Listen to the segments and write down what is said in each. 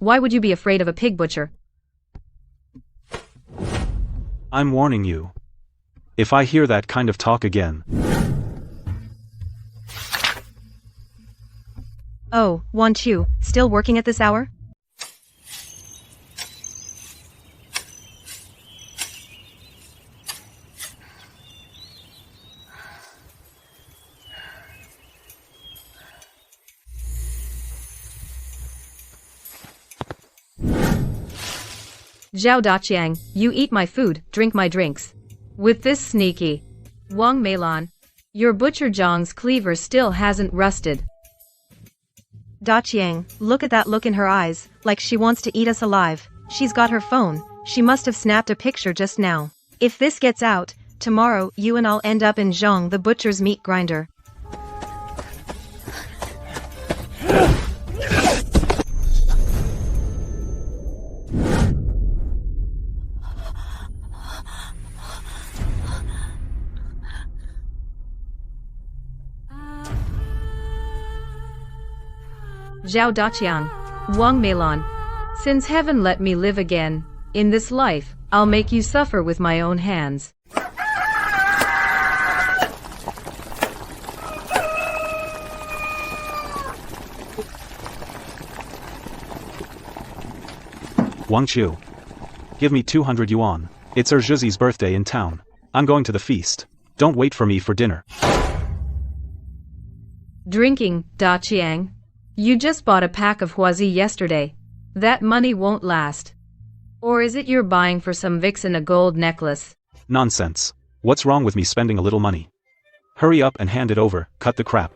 Why would you be afraid of a pig butcher? I'm warning you. If I hear that kind of talk again. Oh, want you, still working at this hour? Zhao Daqiang, you eat my food, drink my drinks. With this sneaky Wang Meilan, your butcher Zhang's cleaver still hasn't rusted. Daqiang, look at that look in her eyes, like she wants to eat us alive. She's got her phone, she must have snapped a picture just now. If this gets out, tomorrow you and I'll end up in Zhang the butcher's meat grinder. Zhao Daqiang, Wang Meilan, since heaven let me live again, in this life, I'll make you suffer with my own hands. Wang Qiu. Give me 200 yuan. It's Zhizi's birthday in town. I'm going to the feast. Don't wait for me for dinner. Drinking, Daqiang. You just bought a pack of Huazi yesterday. That money won't last. Or is it you're buying for some vixen a gold necklace? Nonsense. What's wrong with me spending a little money? Hurry up and hand it over, cut the crap.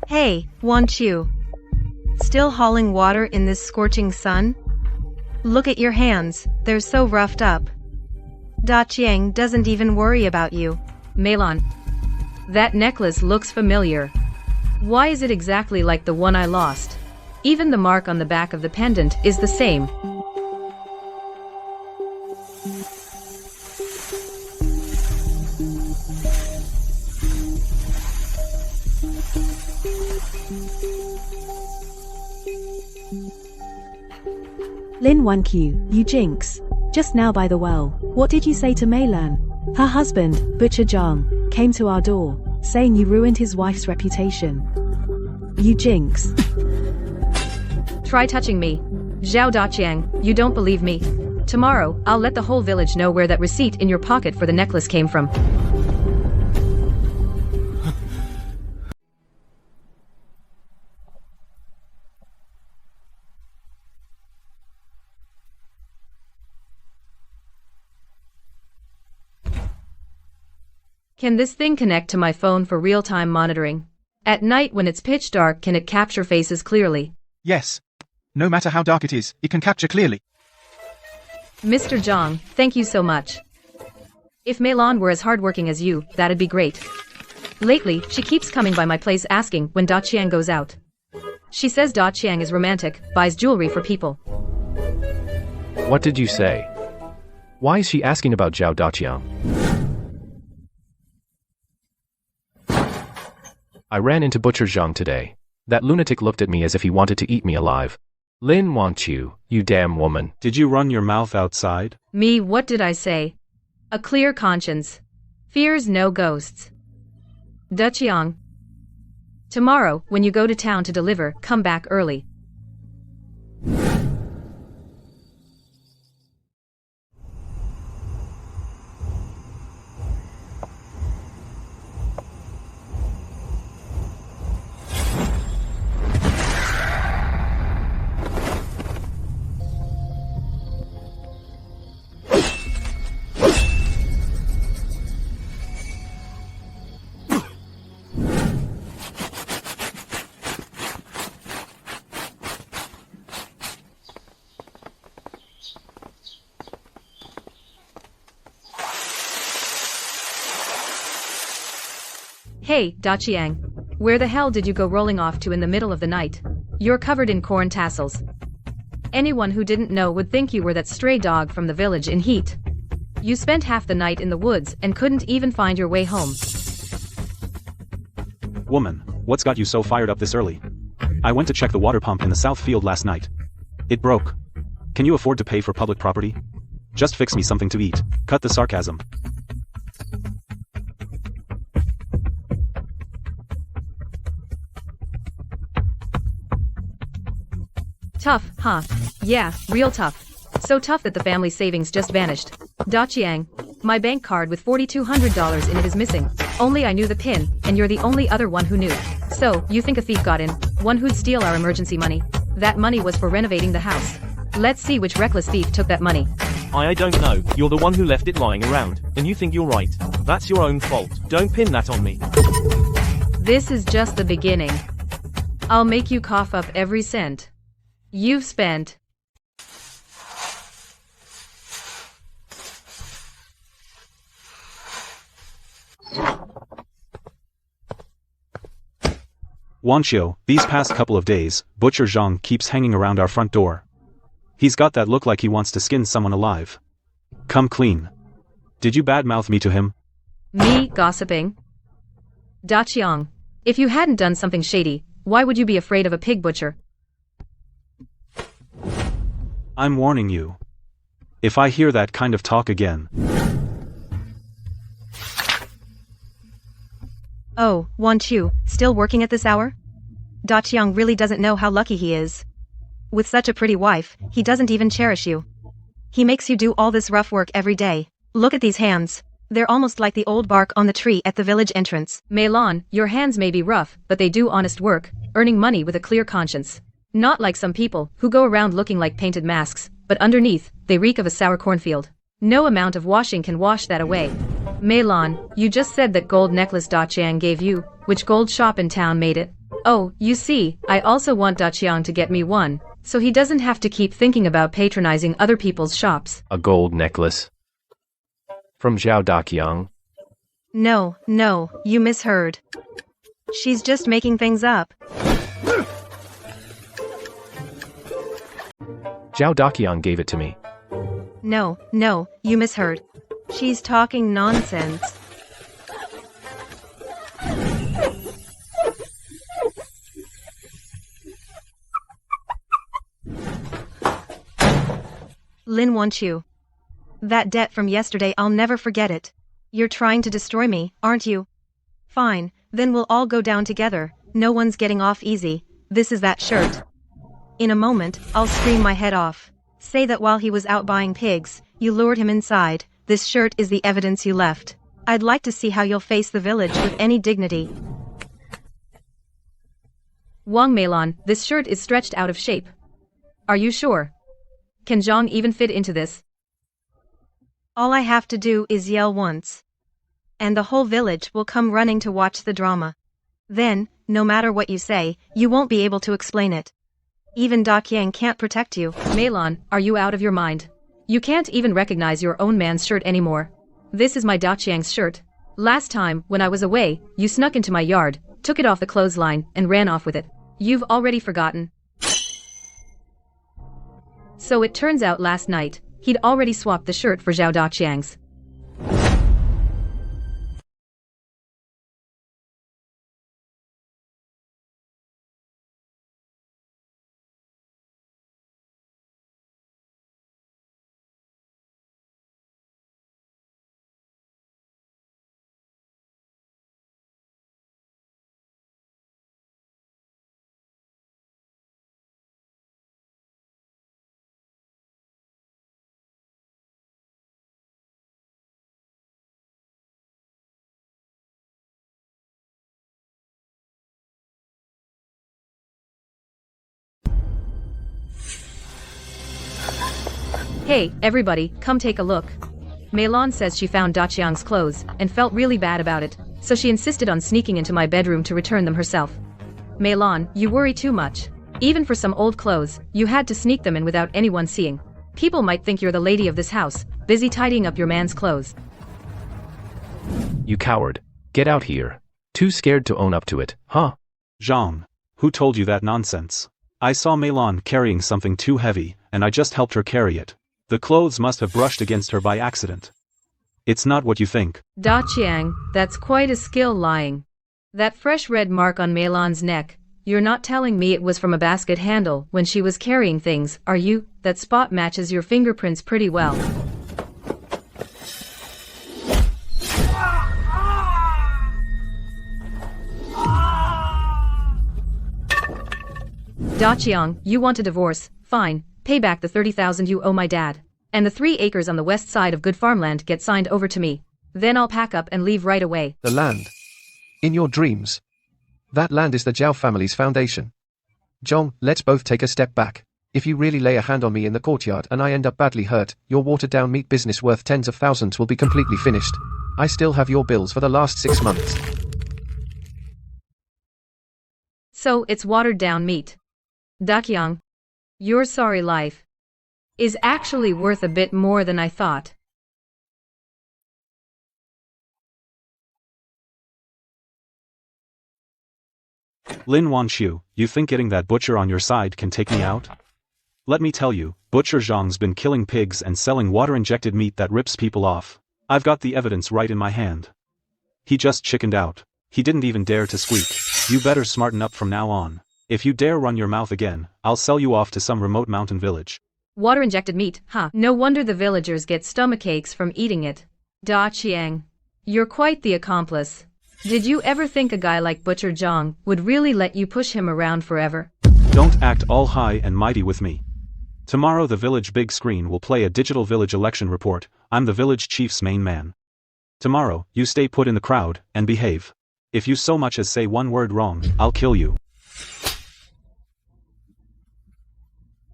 Hey, want you? Still hauling water in this scorching sun? Look at your hands, they're so roughed up. Daqiang doesn't even worry about you. Meilan. That necklace looks familiar. Why is it exactly like the one I lost? Even the mark on the back of the pendant is the same. Lin Wanqiu, you jinx. Just now by the well, what did you say to Meilan? Her husband, Butcher Zhang, came to our door, saying you ruined his wife's reputation. You jinx. Try touching me. Zhao Daqiang, you don't believe me. Tomorrow, I'll let the whole village know where that receipt in your pocket for the necklace came from. Can this thing connect to my phone for real-time monitoring? At night when it's pitch dark, can it capture faces clearly? Yes. No matter how dark it is, it can capture clearly. Mr. Zhang, thank you so much. If Meilan were as hardworking as you, that'd be great. Lately, she keeps coming by my place asking when Daqiang goes out. She says Daqiang is romantic, buys jewelry for people. What did you say? Why is she asking about Zhao Daqiang? I ran into Butcher Zhang today. That lunatic looked at me as if he wanted to eat me alive. Lin Wanqiu, you damn woman. Did you run your mouth outside? Me, what did I say? A clear conscience. Fears no ghosts. Daqiang. Tomorrow, when you go to town to deliver, come back early. Hey, Daqiang. Where the hell did you go rolling off to in the middle of the night? You're covered in corn tassels. Anyone who didn't know would think you were that stray dog from the village in heat. You spent half the night in the woods and couldn't even find your way home. Woman, what's got you so fired up this early? I went to check the water pump in the south field last night. It broke. Can you afford to pay for public property? Just fix me something to eat. Cut the sarcasm. Tough, huh? Yeah, real tough. So tough that the family savings just vanished. Dachiang, my bank card with $4,200 in it is missing. Only I knew the PIN, and you're the only other one who knew. So, you think a thief got in, one who'd steal our emergency money? That money was for renovating the house. Let's see which reckless thief took that money. I don't know, you're the one who left it lying around, and you think you're right. That's your own fault, don't pin that on me. This is just the beginning. I'll make you cough up every cent you've spent. Wanqiu, these past couple of days, Butcher Zhang keeps hanging around our front door. He's got that look like he wants to skin someone alive. Come clean. Did you badmouth me to him? Me gossiping? Dachiang, if you hadn't done something shady, why would you be afraid of a pig butcher? I'm warning you. If I hear that kind of talk again. Oh, Wanqiu, still working at this hour? Dachiang really doesn't know how lucky he is. With such a pretty wife, he doesn't even cherish you. He makes you do all this rough work every day. Look at these hands. They're almost like the old bark on the tree at the village entrance. Meilon, your hands may be rough, but they do honest work, earning money with a clear conscience. Not like some people, who go around looking like painted masks, but underneath, they reek of a sour cornfield. No amount of washing can wash that away. Meilon, you just said that gold necklace Dachiang gave you. Which gold shop in town made it? Oh, you see, I also want Dachiang to get me one, so he doesn't have to keep thinking about patronizing other people's shops. A gold necklace. From Zhao Daqiang. No, you misheard. She's just making things up. Zhao Daqiang gave it to me. No, you misheard. She's talking nonsense. Lin Wanqiu. That debt from yesterday, I'll never forget it. You're trying to destroy me, aren't you? Fine, then we'll all go down together. No one's getting off easy. This is that shirt. In a moment, I'll scream my head off. Say that while he was out buying pigs, you lured him inside. This shirt is the evidence you left. I'd like to see how you'll face the village with any dignity. Wang Meilon, this shirt is stretched out of shape. Are you sure? Can Zhang even fit into this? All I have to do is yell once. And the whole village will come running to watch the drama. Then, no matter what you say, you won't be able to explain it. Even Daqiang can't protect you. Meilon, are you out of your mind? You can't even recognize your own man's shirt anymore. This is my Daqiang's shirt. Last time, when I was away, you snuck into my yard, took it off the clothesline, and ran off with it. You've already forgotten. So it turns out last night, he'd already swapped the shirt for Zhao Daqiang's. Hey, everybody, come take a look. Meilon says she found Daqiang's clothes, and felt really bad about it, so she insisted on sneaking into my bedroom to return them herself. Meilon, you worry too much. Even for some old clothes, you had to sneak them in without anyone seeing. People might think you're the lady of this house, busy tidying up your man's clothes. You coward. Get out here. Too scared to own up to it, huh? Zhang, who told you that nonsense? I saw Meilon carrying something too heavy, and I just helped her carry it. The clothes must have brushed against her by accident. It's not what you think. Da Qiang, that's quite a skill lying. That fresh red mark on Meilon's neck, you're not telling me it was from a basket handle when she was carrying things, are you? That spot matches your fingerprints pretty well. Da Qiang, you want a divorce? Fine, pay back the 30,000 you owe my dad. And the 3 acres on the west side of good farmland get signed over to me. Then I'll pack up and leave right away. The land. In your dreams. That land is the Zhao family's foundation. Zhong, let's both take a step back. If you really lay a hand on me in the courtyard and I end up badly hurt, your watered-down meat business worth tens of thousands will be completely finished. I still have your bills for the last 6 months. So it's watered-down meat. Da Qiang, your sorry life is actually worth a bit more than I thought. Lin Wanqiu, you think getting that butcher on your side can take me out? Let me tell you, Butcher Zhang's been killing pigs and selling water-injected meat that rips people off. I've got the evidence right in my hand. He just chickened out. He didn't even dare to squeak. You better smarten up from now on. If you dare run your mouth again, I'll sell you off to some remote mountain village. Water-injected meat, huh? No wonder the villagers get stomachaches from eating it. Da Qiang, you're quite the accomplice. Did you ever think a guy like Butcher Zhang would really let you push him around forever? Don't act all high and mighty with me. Tomorrow the village big screen will play a digital village election report. I'm the village chief's main man. Tomorrow, you stay put in the crowd and behave. If you so much as say one word wrong, I'll kill you.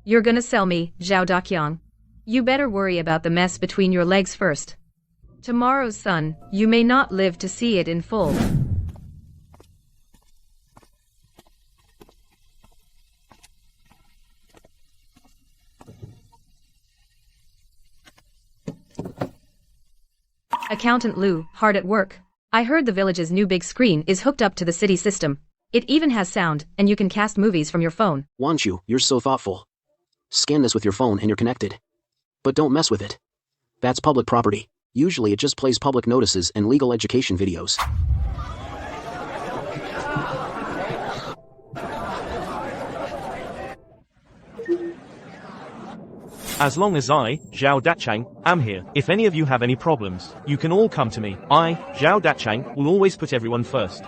You're gonna sell me, Zhao Daqiang. You better worry about the mess between your legs first. Tomorrow's sun, you may not live to see it in full. Accountant Lu, hard at work. I heard the village's new big screen is hooked up to the city system. It even has sound, and you can cast movies from your phone. Wanqiu, you're so thoughtful. Scan this with your phone and you're connected. But don't mess with it. That's public property. Usually it just plays public notices and legal education videos. As long as I, Zhao Dachang, am here, if any of you have any problems, you can all come to me. I, Zhao Dachang, will always put everyone first.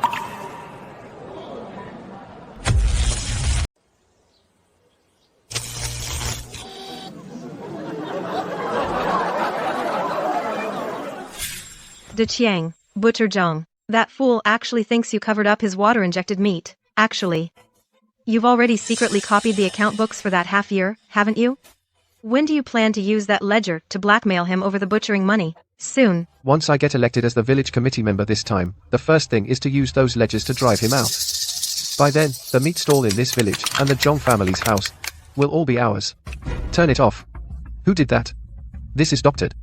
Da Qiang, Butcher Zhang, that fool actually thinks you covered up his water-injected meat, actually. You've already secretly copied the account books for that half year, haven't you? When do you plan to use that ledger to blackmail him over the butchering money? Soon. Once I get elected as the village committee member this time, the first thing is to use those ledgers to drive him out. By then, the meat stall in this village and the Zhong family's house will all be ours. Turn it off. Who did that? This is doctored.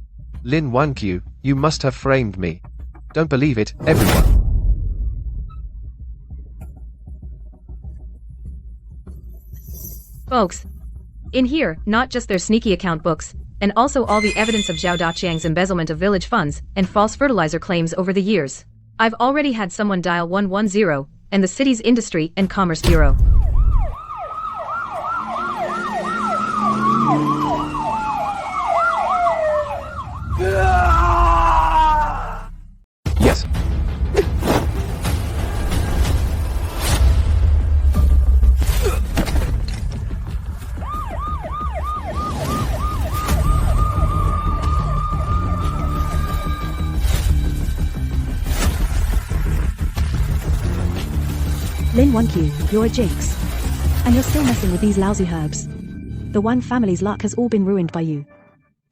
Lin Wanqiu, you must have framed me. Don't believe it, everyone. Folks, in here, not just their sneaky account books, and also all the evidence of Zhao Daqiang's embezzlement of village funds and false fertilizer claims over the years. I've already had someone dial 110 and the city's Industry and Commerce Bureau. Yes. Lin Wanqiu, you're a jinx. And you're still messing with these lousy herbs. The Wan family's luck has all been ruined by you.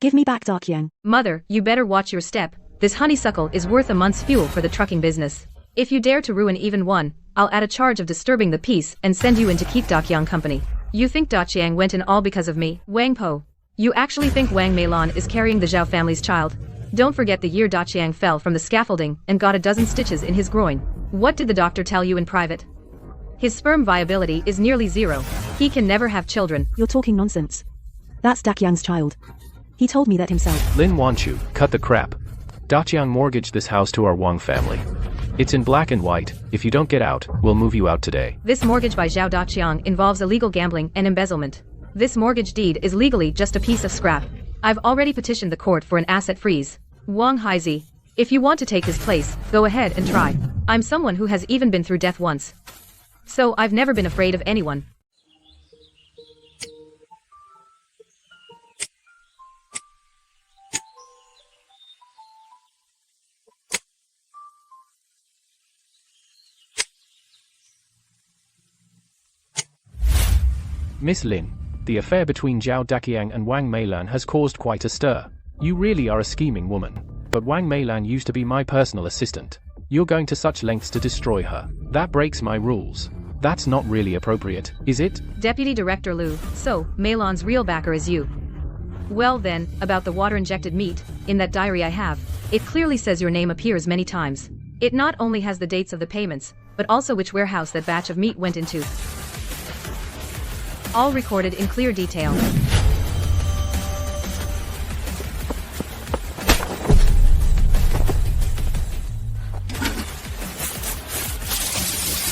Give me back Daqiang. Mother, you better watch your step. This honeysuckle is worth a month's fuel for the trucking business. If you dare to ruin even one, I'll add a charge of disturbing the peace and send you in to keep Daqiang company. You think Daqiang went in all because of me, Wang Po? You actually think Wang Meilon is carrying the Zhao family's child? Don't forget the year Daqiang fell from the scaffolding and got a dozen stitches in his groin. What did the doctor tell you in private? His sperm viability is nearly zero. He can never have children. You're talking nonsense. That's Daqiang's child. He told me that himself. Lin Wanqiu, cut the crap. Dachiang mortgaged this house to our Wang family. It's in black and white. If you don't get out, we'll move you out today. This mortgage by Zhao Daqiang involves illegal gambling and embezzlement. This mortgage deed is legally just a piece of scrap. I've already petitioned the court for an asset freeze. Wang Haizi, if you want to take his place, go ahead and try. I'm someone who has even been through death once. So I've never been afraid of anyone. Miss Lin, the affair between Zhao Daqiang and Wang Meilan has caused quite a stir. You really are a scheming woman. But Wang Meilan used to be my personal assistant. You're going to such lengths to destroy her. That breaks my rules. That's not really appropriate, is it? Deputy Director Liu, so, Meilan's real backer is you. Well then, about the water-injected meat, in that diary I have, it clearly says your name appears many times. It not only has the dates of the payments, but also which warehouse that batch of meat went into. All recorded in clear detail.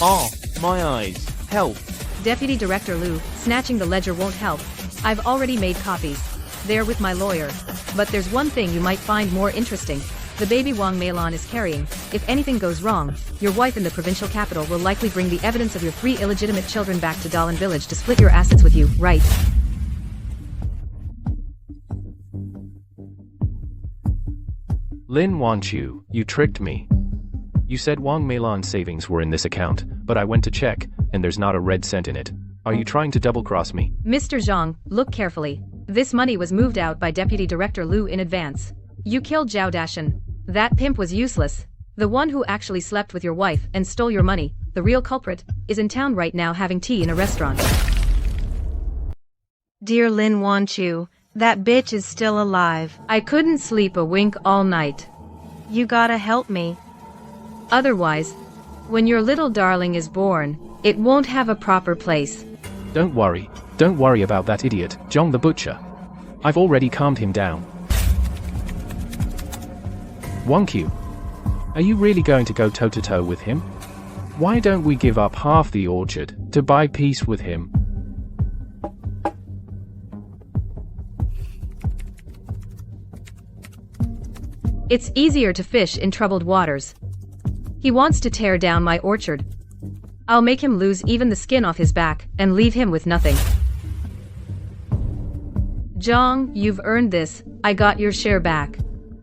Ah, my eyes. Help. Deputy Director Liu, snatching the ledger won't help. I've already made copies. They're with my lawyer. But there's one thing you might find more interesting. The baby Wang Meilan is carrying. If anything goes wrong, your wife in the provincial capital will likely bring the evidence of your 3 illegitimate children back to Dalian village to split your assets with you, right? Lin Wanchu, you tricked me. You said Wang Meilan's savings were in this account, but I went to check, and there's not a red cent in it. Are you trying to double-cross me? Mr. Zhang, look carefully. This money was moved out by Deputy Director Liu in advance. You killed Zhao Dashan. That pimp was useless. The one who actually slept with your wife and stole your money, the real culprit, is in town right now having tea in a restaurant. Dear Lin Wanchu, that bitch is still alive. I couldn't sleep a wink all night. You gotta help me. Otherwise, when your little darling is born, it won't have a proper place. Don't worry about that idiot, Zhong the Butcher. I've already calmed him down. Wang Q, are you really going to go toe-to-toe with him? Why don't we give up half the orchard to buy peace with him? It's easier to fish in troubled waters. He wants to tear down my orchard. I'll make him lose even the skin off his back and leave him with nothing. Zhang, you've earned this. I got your share back.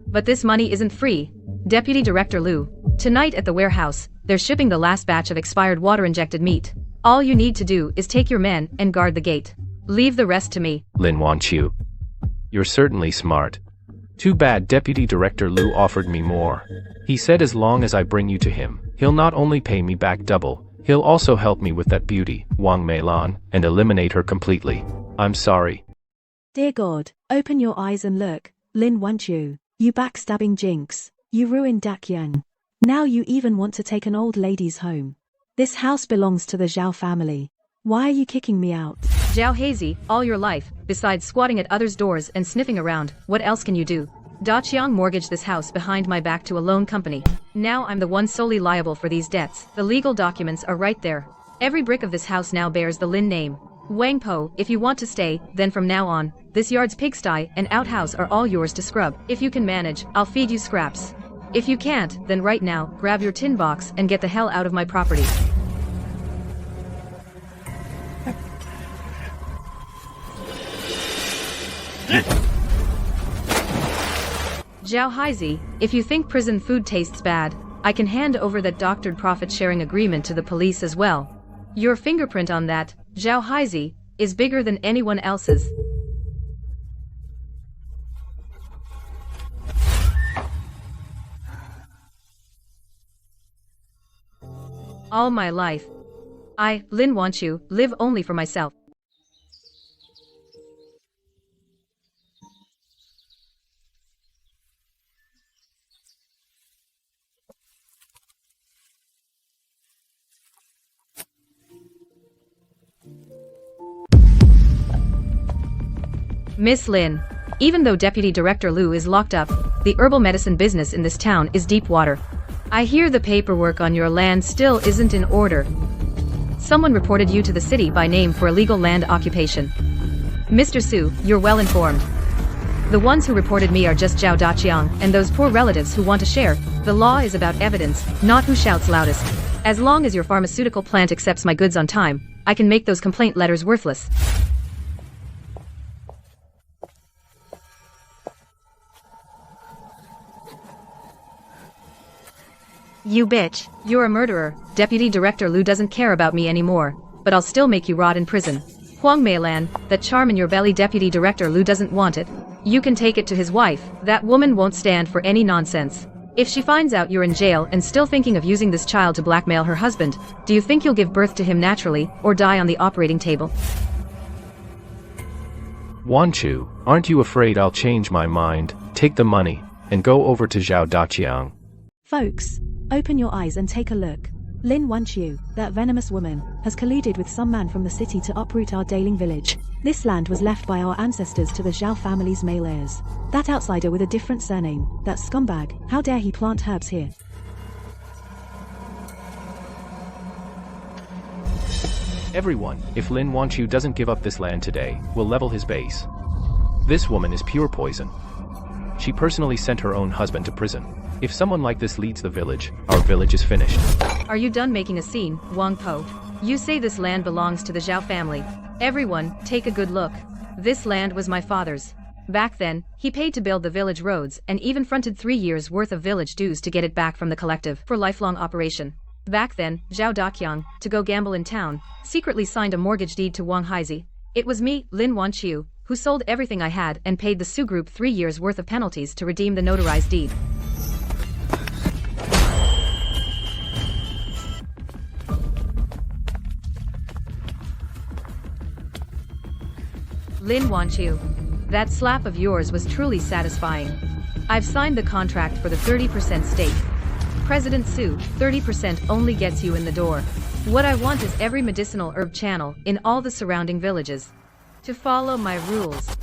But this money isn't free. Deputy Director Liu, tonight at the warehouse, they're shipping the last batch of expired water-injected meat. All you need to do is take your men and guard the gate. Leave the rest to me. Lin Wanchu, you're certainly smart. Too bad Deputy Director Liu offered me more. He said as long as I bring you to him, he'll not only pay me back double, he'll also help me with that beauty, Wang Meilan, and eliminate her completely. I'm sorry. Dear God, open your eyes and look, Lin Wanchu, you backstabbing jinx. You ruined Daqiang. Now you even want to take an old lady's home. This house belongs to the Zhao family. Why are you kicking me out? Zhao Hazy, all your life, besides squatting at others' doors and sniffing around, what else can you do? Daqiang mortgaged this house behind my back to a loan company. Now I'm the one solely liable for these debts. The legal documents are right there. Every brick of this house now bears the Lin name. Wang Po, if you want to stay, then from now on, this yard's pigsty and outhouse are all yours to scrub. If you can manage, I'll feed you scraps. If you can't, then right now, grab your tin box and get the hell out of my property. Zhao Haizi, if you think prison food tastes bad, I can hand over that doctored profit-sharing agreement to the police as well. Your fingerprint on that, Zhao Haizi, is bigger than anyone else's. All my life, I, Lin Wanchu, live only for myself. Miss Lin, Even though Deputy Director Lu is locked up, the herbal medicine business in this town is deep water. I hear the paperwork on your land still isn't in order. Someone reported you to the city by name for illegal land occupation. Mr. Su, you're well informed. The ones who reported me are just Zhao Daqiang and those poor relatives who want to share. The law is about evidence, not who shouts loudest. As long as your pharmaceutical plant accepts my goods on time, I can make those complaint letters worthless. You bitch. You're a murderer. Deputy Director Lu doesn't care about me anymore, but I'll still make you rot in prison. Huang Meilan, that charm in your belly, Deputy Director Lu doesn't want it. You can take it to his wife. That woman won't stand for any nonsense. If she finds out you're in jail and still thinking of using this child to blackmail her husband, do you think you'll give birth to him naturally, or die on the operating table? Wanchu, aren't you afraid I'll change my mind, take the money, and go over to Zhao Daqiang? Folks, open your eyes and take a look. Lin Wanqiu, that venomous woman, has colluded with some man from the city to uproot our Daling village. This land was left by our ancestors to the Zhao family's male heirs. That outsider with a different surname, that scumbag, how dare he plant herbs here? Everyone, if Lin Wanqiu doesn't give up this land today, will level his base. This woman is pure poison. She personally sent her own husband to prison. If someone like this leads the village, our village is finished. Are you done making a scene, Wang Po? You say this land belongs to the Zhao family. Everyone, take a good look. This land was my father's. Back then, he paid to build the village roads and even fronted 3 years' worth of village dues to get it back from the collective for lifelong operation. Back then, Zhao Daqiang, to go gamble in town, secretly signed a mortgage deed to Wang Haizi. It was me, Lin Wanqiu, who sold everything I had and paid the Su Group 3 years' worth of penalties to redeem the notarized deed. Lin Wanqiu, that slap of yours was truly satisfying. I've signed the contract for the 30% stake. President Su, 30% only gets you in the door. What I want is every medicinal herb channel in all the surrounding villages to follow my rules.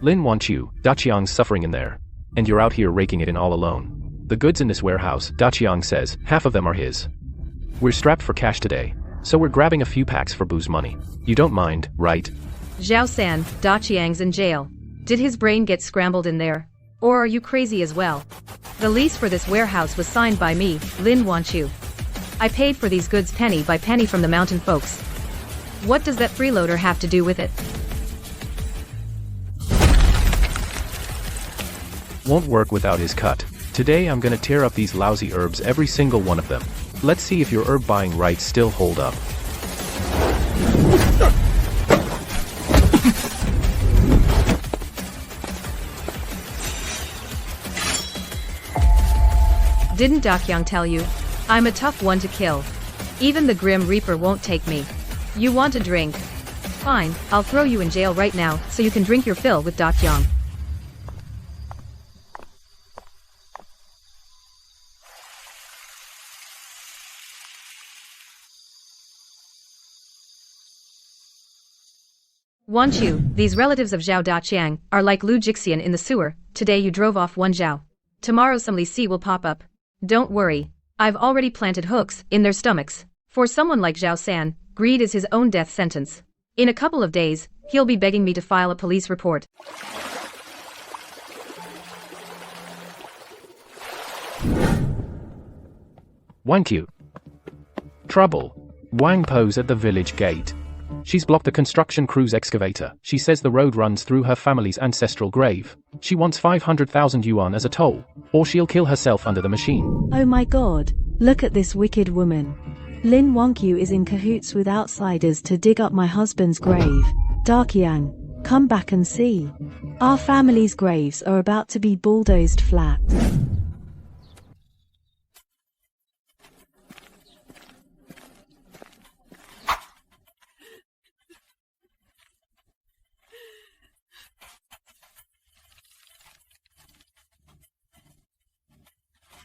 Lin Wanqiu, Daqiang's suffering in there. And you're out here raking it in all alone. The goods in this warehouse, Daqiang says, half of them are his. We're strapped for cash today, so we're grabbing a few packs for booze money. You don't mind, right? Zhao San, Daqiang's in jail. Did his brain get scrambled in there? Or are you crazy as well? The lease for this warehouse was signed by me, Lin Wanqiu. I paid for these goods penny by penny from the mountain folks. What does that freeloader have to do with it? Won't work without his cut. Today I'm gonna tear up these lousy herbs, every single one of them. Let's see if your herb buying rights still hold up. Didn't Daqiang tell you? I'm a tough one to kill. Even the Grim Reaper won't take me. You want a drink? Fine, I'll throw you in jail right now so you can drink your fill with Daqiang. Wanqiu, these relatives of Zhao Daqiang are like Lu Jixian in the sewer. Today you drove off one Zhao. Tomorrow some Li Si will pop up. Don't worry. I've already planted hooks in their stomachs. For someone like Zhao San, greed is his own death sentence. In a couple of days, he'll be begging me to file a police report. Wanqiu. Trouble. Wang Po's at the village gate. She's blocked the construction crew's excavator. She says the road runs through her family's ancestral grave. She wants 500,000 yuan as a toll, or she'll kill herself under the machine. Oh my god, look at this wicked woman. Lin Wanqiu is in cahoots with outsiders to dig up my husband's grave. Daqiang, come back and see. Our family's graves are about to be bulldozed flat.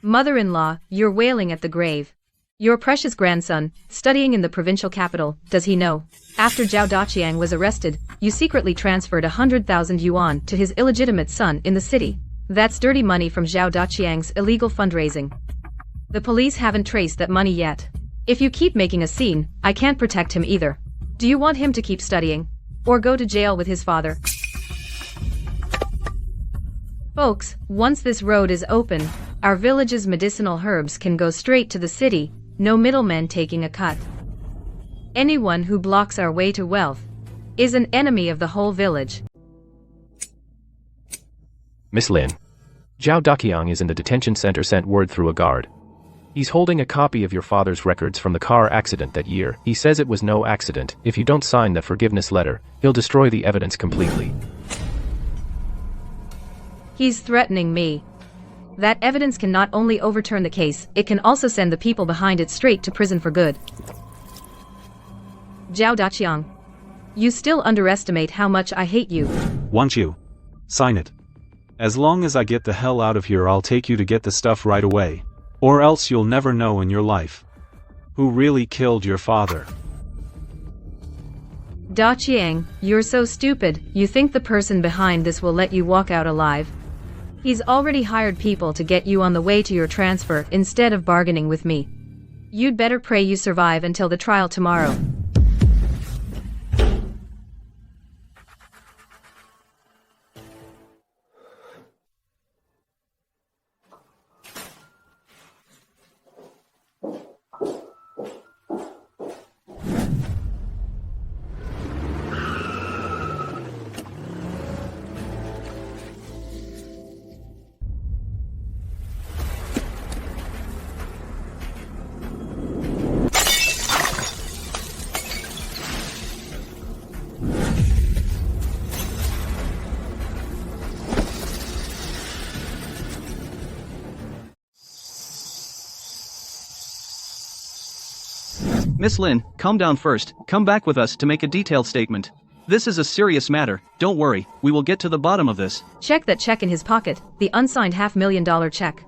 Mother-in-law, you're wailing at the grave. Your precious grandson, studying in the provincial capital, does he know? After Zhao Daqiang was arrested, you secretly transferred 100,000 yuan to his illegitimate son in the city. That's dirty money from Zhao Daqiang's illegal fundraising. The police haven't traced that money yet. If you keep making a scene, I can't protect him either. Do you want him to keep studying? Or go to jail with his father? Folks, once this road is open, our village's medicinal herbs can go straight to the city, no middlemen taking a cut. Anyone who blocks our way to wealth is an enemy of the whole village. Miss Lin. Zhao Daqiang is in the detention center, sent word through a guard. He's holding a copy of your father's records from the car accident that year. He says it was no accident. If you don't sign the forgiveness letter, he'll destroy the evidence completely. He's threatening me. That evidence can not only overturn the case, it can also send the people behind it straight to prison for good. Zhao Daqiang, you still underestimate how much I hate you. Want you? Sign it. As long as I get the hell out of here, I'll take you to get the stuff right away. Or else you'll never know in your life who really killed your father. Daqiang, you're so stupid. You think the person behind this will let you walk out alive? He's already hired people to get you on the way to your transfer instead of bargaining with me. You'd better pray you survive until the trial tomorrow. Miss Lin, calm down first. Come back with us to make a detailed statement. This is a serious matter. Don't worry, we will get to the bottom of this. Check that check in his pocket, the unsigned $500,000 check.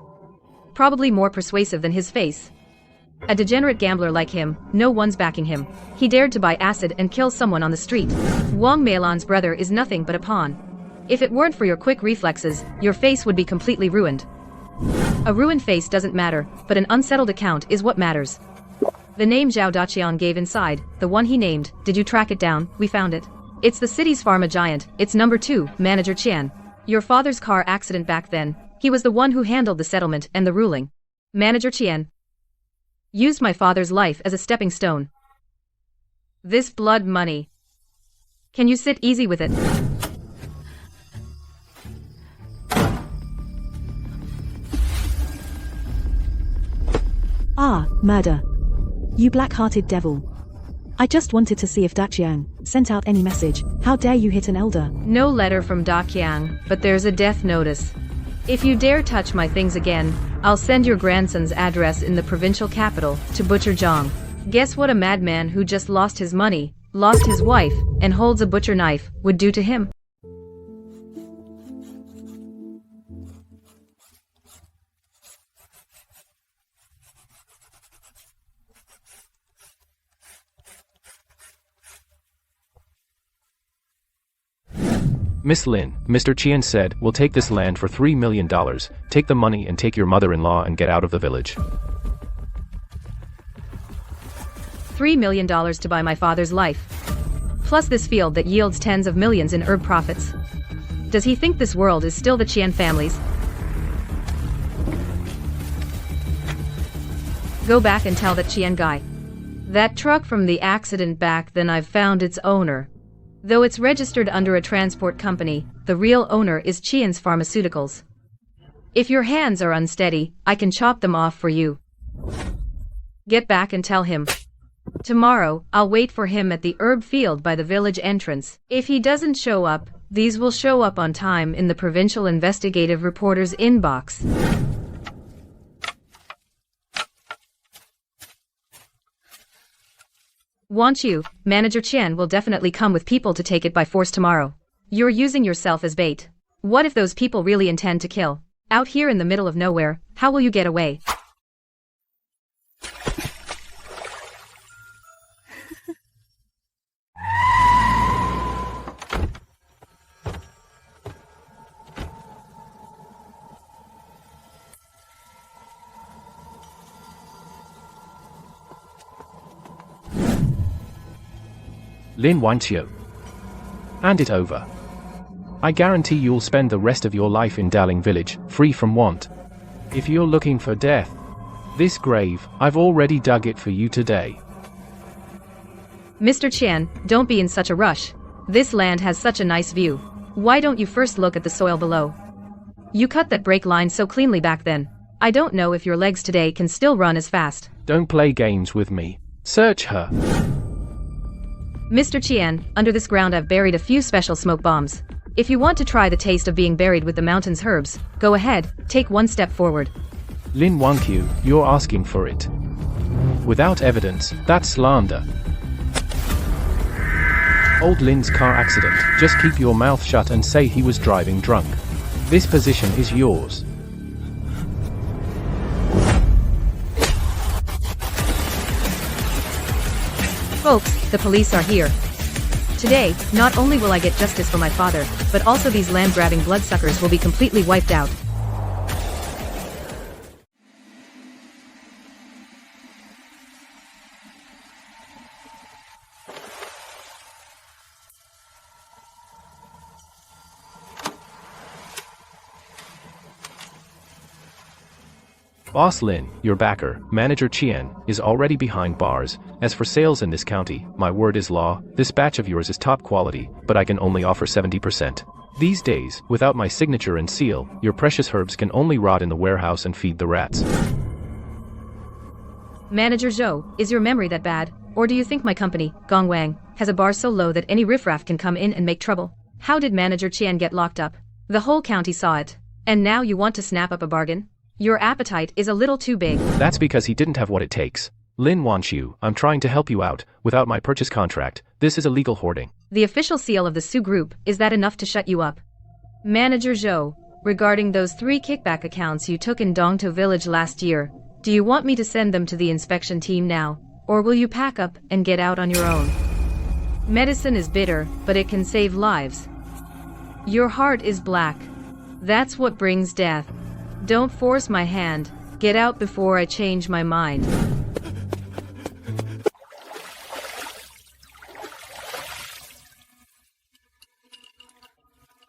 Probably more persuasive than his face. A degenerate gambler like him, no one's backing him. He dared to buy acid and kill someone on the street. Wang Meilan's brother is nothing but a pawn. If it weren't for your quick reflexes, your face would be completely ruined. A ruined face doesn't matter, but an unsettled account is what matters. The name Zhao Daqiang gave inside, the one he named, did you track it down? We found it. It's the city's pharma giant, it's number 2, Manager Qian. Your father's car accident back then, he was the one who handled the settlement and the ruling. Manager Qian used my father's life as a stepping stone. This blood money. Can you sit easy with it? Ah, murder. You black-hearted devil. I just wanted to see if Daqiang sent out any message. How dare you hit an elder? No letter from Daqiang, but there's a death notice. If you dare touch my things again, I'll send your grandson's address in the provincial capital to Butcher Zhang. Guess what a madman who just lost his money, lost his wife, and holds a butcher knife would do to him? Miss Lin, Mr. Qian said, we'll take this land for $3 million, take the money and take your mother-in-law and get out of the village. $3 million to buy my father's life. Plus this field that yields tens of millions in herb profits. Does he think this world is still the Qian family's? Go back and tell that Qian guy. That truck from the accident back then, I've found its owner. Though it's registered under a transport company, the real owner is Qian's Pharmaceuticals. If your hands are unsteady, I can chop them off for you. Get back and tell him. Tomorrow, I'll wait for him at the herb field by the village entrance. If he doesn't show up, these will show up on time in the provincial investigative reporter's inbox. Want you, Manager Qian will definitely come with people to take it by force tomorrow. You're using yourself as bait. What if those people really intend to kill? Out here in the middle of nowhere, how will you get away? Lin wants you. Hand it over. I guarantee you'll spend the rest of your life in Daling Village, free from want. If you're looking for death, this grave, I've already dug it for you today. Mr. Qian, don't be in such a rush. This land has such a nice view. Why don't you first look at the soil below? You cut that brake line so cleanly back then. I don't know if your legs today can still run as fast. Don't play games with me. Search her. Mr. Qian, under this ground I've buried a few special smoke bombs. If you want to try the taste of being buried with the mountain's herbs, go ahead, take one step forward. Lin Wanqiu, you're asking for it. Without evidence, that's slander. Old Lin's car accident, just keep your mouth shut and say he was driving drunk. This position is yours. Folks, the police are here. Today, not only will I get justice for my father, but also these land-grabbing bloodsuckers will be completely wiped out. Boss Lin, your backer, Manager Qian, is already behind bars. As for sales in this county, my word is law. This batch of yours is top quality, but I can only offer 70%. These days, without my signature and seal, your precious herbs can only rot in the warehouse and feed the rats. Manager Zhou, is your memory that bad? Or do you think my company, Gongwang, has a bar so low that any riffraff can come in and make trouble? How did Manager Qian get locked up? The whole county saw it. And now you want to snap up a bargain? Your appetite is a little too big. That's because he didn't have what it takes. Lin Wanqiu, I'm trying to help you out. Without my purchase contract, this is illegal hoarding. The official seal of the Su Group, is that enough to shut you up? Manager Zhou, regarding those 3 kickback accounts you took in Dongtou Village last year, do you want me to send them to the inspection team now, or will you pack up and get out on your own? Medicine is bitter, but it can save lives. Your heart is black. That's what brings death. Don't force my hand. Get out before I change my mind.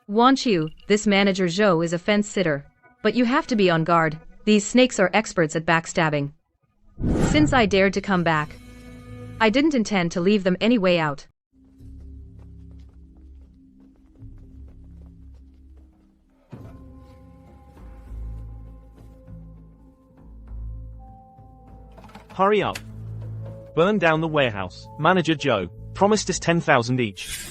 Wanqiu, this Manager Zhou is a fence sitter. But you have to be on guard. These snakes are experts at backstabbing. Since I dared to come back, I didn't intend to leave them any way out. Hurry up. Burn down the warehouse. Manager Joe promised us 10,000 each.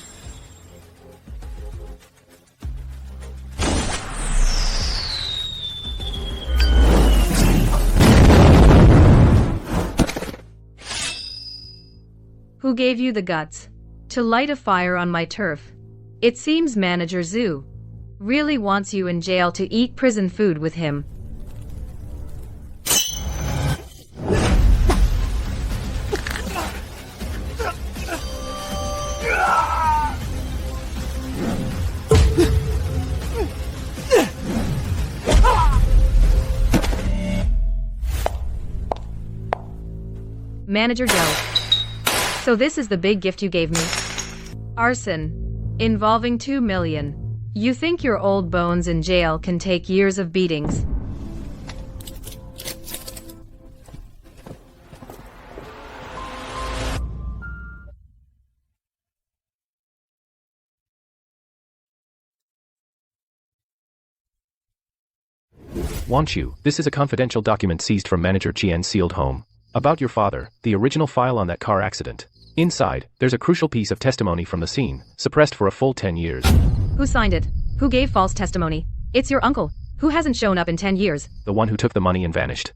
Who gave you the guts to light a fire on my turf? It seems Manager Zhu really wants you in jail to eat prison food with him. Manager Joe. So this is the big gift you gave me? Arson. Involving 2 million. You think your old bones in jail can take years of beatings? Wanqiu, this is a confidential document seized from Manager Qian's sealed home. About your father, the original file on that car accident. Inside, there's a crucial piece of testimony from the scene, suppressed for a full 10 years. Who signed it? Who gave false testimony? It's your uncle, who hasn't shown up in 10 years. The one who took the money and vanished.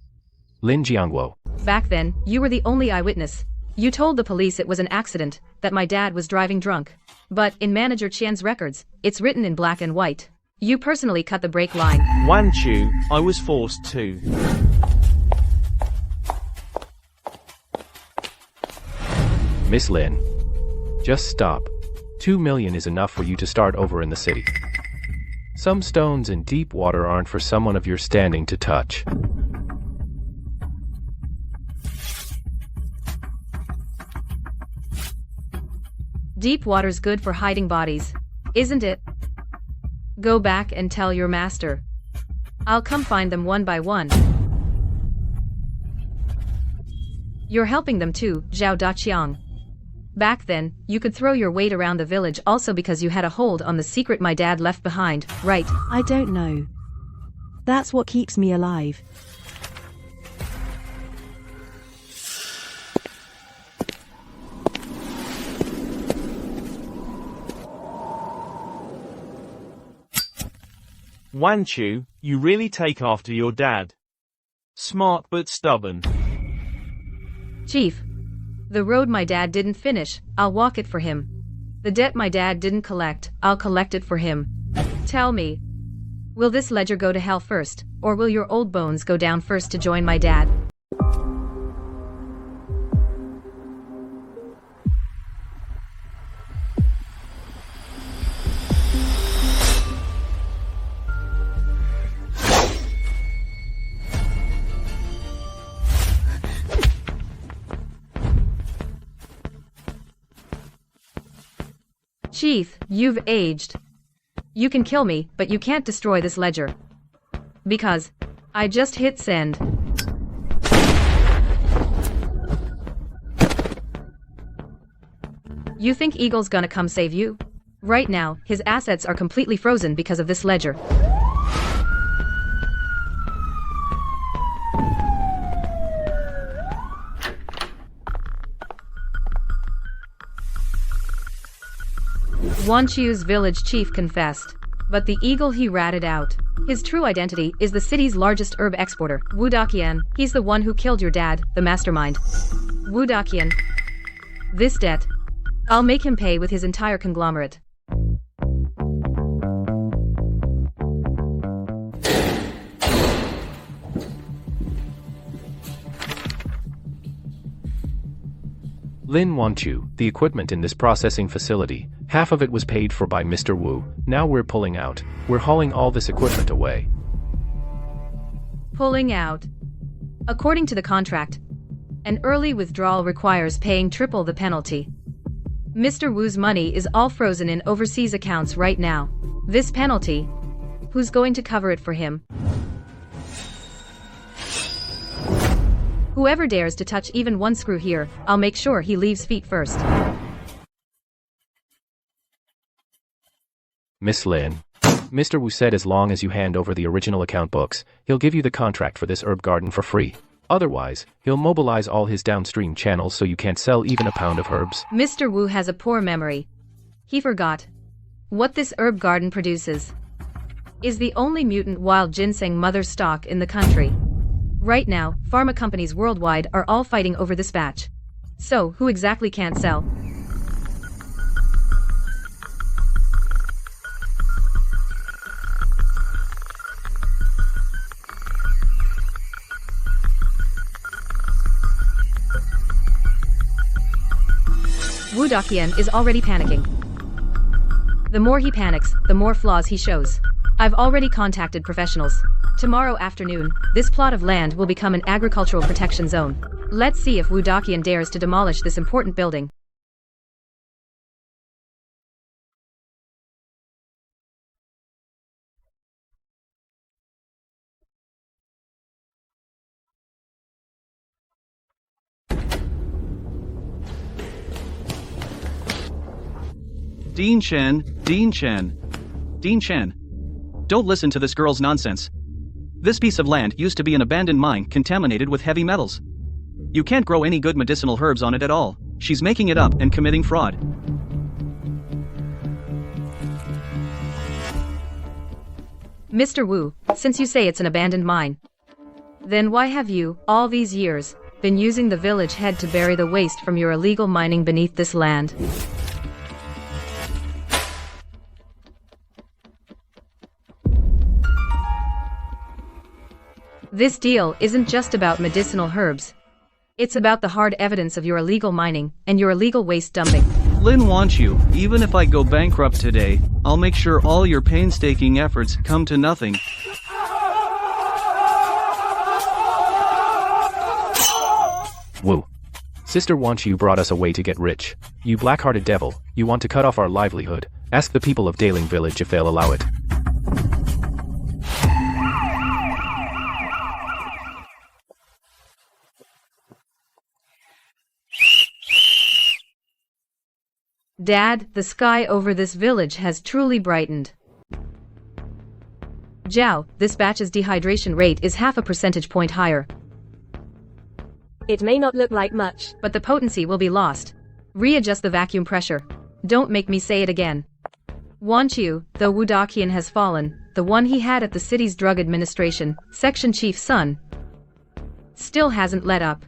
Lin Jiangguo. Back then, you were the only eyewitness. You told the police it was an accident, that my dad was driving drunk. But, in Manager Qian's records, it's written in black and white. You personally cut the brake line. Wanchu, I was forced to. Miss Lin. Just stop. 2 million is enough for you to start over in the city. Some stones in deep water aren't for someone of your standing to touch. Deep water's good for hiding bodies, isn't it? Go back and tell your master. I'll come find them one by one. You're helping them too, Zhao Daqiang. Back then, you could throw your weight around the village also because you had a hold on the secret my dad left behind, right? I don't know. That's what keeps me alive. Wanchu, you really take after your dad. Smart but stubborn. Chief. The road my dad didn't finish, I'll walk it for him. The debt my dad didn't collect, I'll collect it for him. Tell me, will this ledger go to hell first, or will your old bones go down first to join my dad? Chief, you've aged. You can kill me, but you can't destroy this ledger. Because I just hit send. You think Eagle's gonna come save you? Right now, his assets are completely frozen because of this ledger. Wanchu's village chief confessed. But the eagle he ratted out. His true identity is the city's largest herb exporter, Wu Daqian. He's the one who killed your dad, the mastermind. Wu Daqian. This debt, I'll make him pay with his entire conglomerate. Lin Wanchu, the equipment in this processing facility, half of it was paid for by Mr. Wu. Now we're pulling out. We're hauling all this equipment away. Pulling out. According to the contract, an early withdrawal requires paying triple the penalty. Mr. Wu's money is all frozen in overseas accounts right now. This penalty, who's going to cover it for him? Whoever dares to touch even one screw here, I'll make sure he leaves feet first. Miss Lin. Mr. Wu said as long as you hand over the original account books, he'll give you the contract for this herb garden for free. Otherwise, he'll mobilize all his downstream channels so you can't sell even a pound of herbs. Mr. Wu has a poor memory. He forgot. What this herb garden produces is the only mutant wild ginseng mother stock in the country. Right now, pharma companies worldwide are all fighting over this batch. So, who exactly can't sell? Wu Daqian is already panicking. The more he panics, the more flaws he shows. I've already contacted professionals. Tomorrow afternoon, this plot of land will become an agricultural protection zone. Let's see if Wu Daqian dares to demolish this important building. Dean Chen, Dean Chen. Dean Chen. Don't listen to this girl's nonsense. This piece of land used to be an abandoned mine contaminated with heavy metals. You can't grow any good medicinal herbs on it at all. She's making it up and committing fraud. Mr. Wu, since you say it's an abandoned mine, then why have you, all these years, been using the village head to bury the waste from your illegal mining beneath this land? This deal isn't just about medicinal herbs. It's about the hard evidence of your illegal mining and your illegal waste dumping. Lin wants you. Even if I go bankrupt today, I'll make sure all your painstaking efforts come to nothing. Woo. Sister wants you brought us a way to get rich. You black-hearted devil, you want to cut off our livelihood. Ask the people of Daling Village if they'll allow it. Dad, the sky over this village has truly brightened. Zhao, this batch's dehydration rate is 0.5 percentage point higher. It may not look like much, But the potency will be lost. Readjust the vacuum pressure. Don't make me say it again. Want you, though Wudakian has fallen, the one he had at the city's drug administration, section chief's son, still hasn't let up.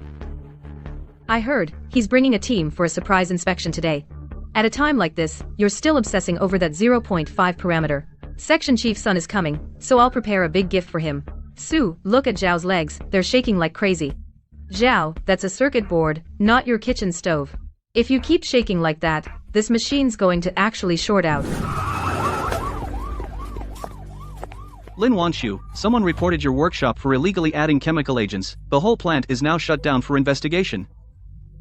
I heard, he's bringing a team for a surprise inspection today. At a time like this, you're still obsessing over that 0.5 parameter. Section chief's son is coming, so I'll prepare a big gift for him. Su, look at Zhao's legs, they're shaking like crazy. Zhao, that's a circuit board, not your kitchen stove. If you keep shaking like that, this machine's going to actually short out. Lin wants you. Someone reported your workshop for illegally adding chemical agents. The whole plant is now shut down for investigation.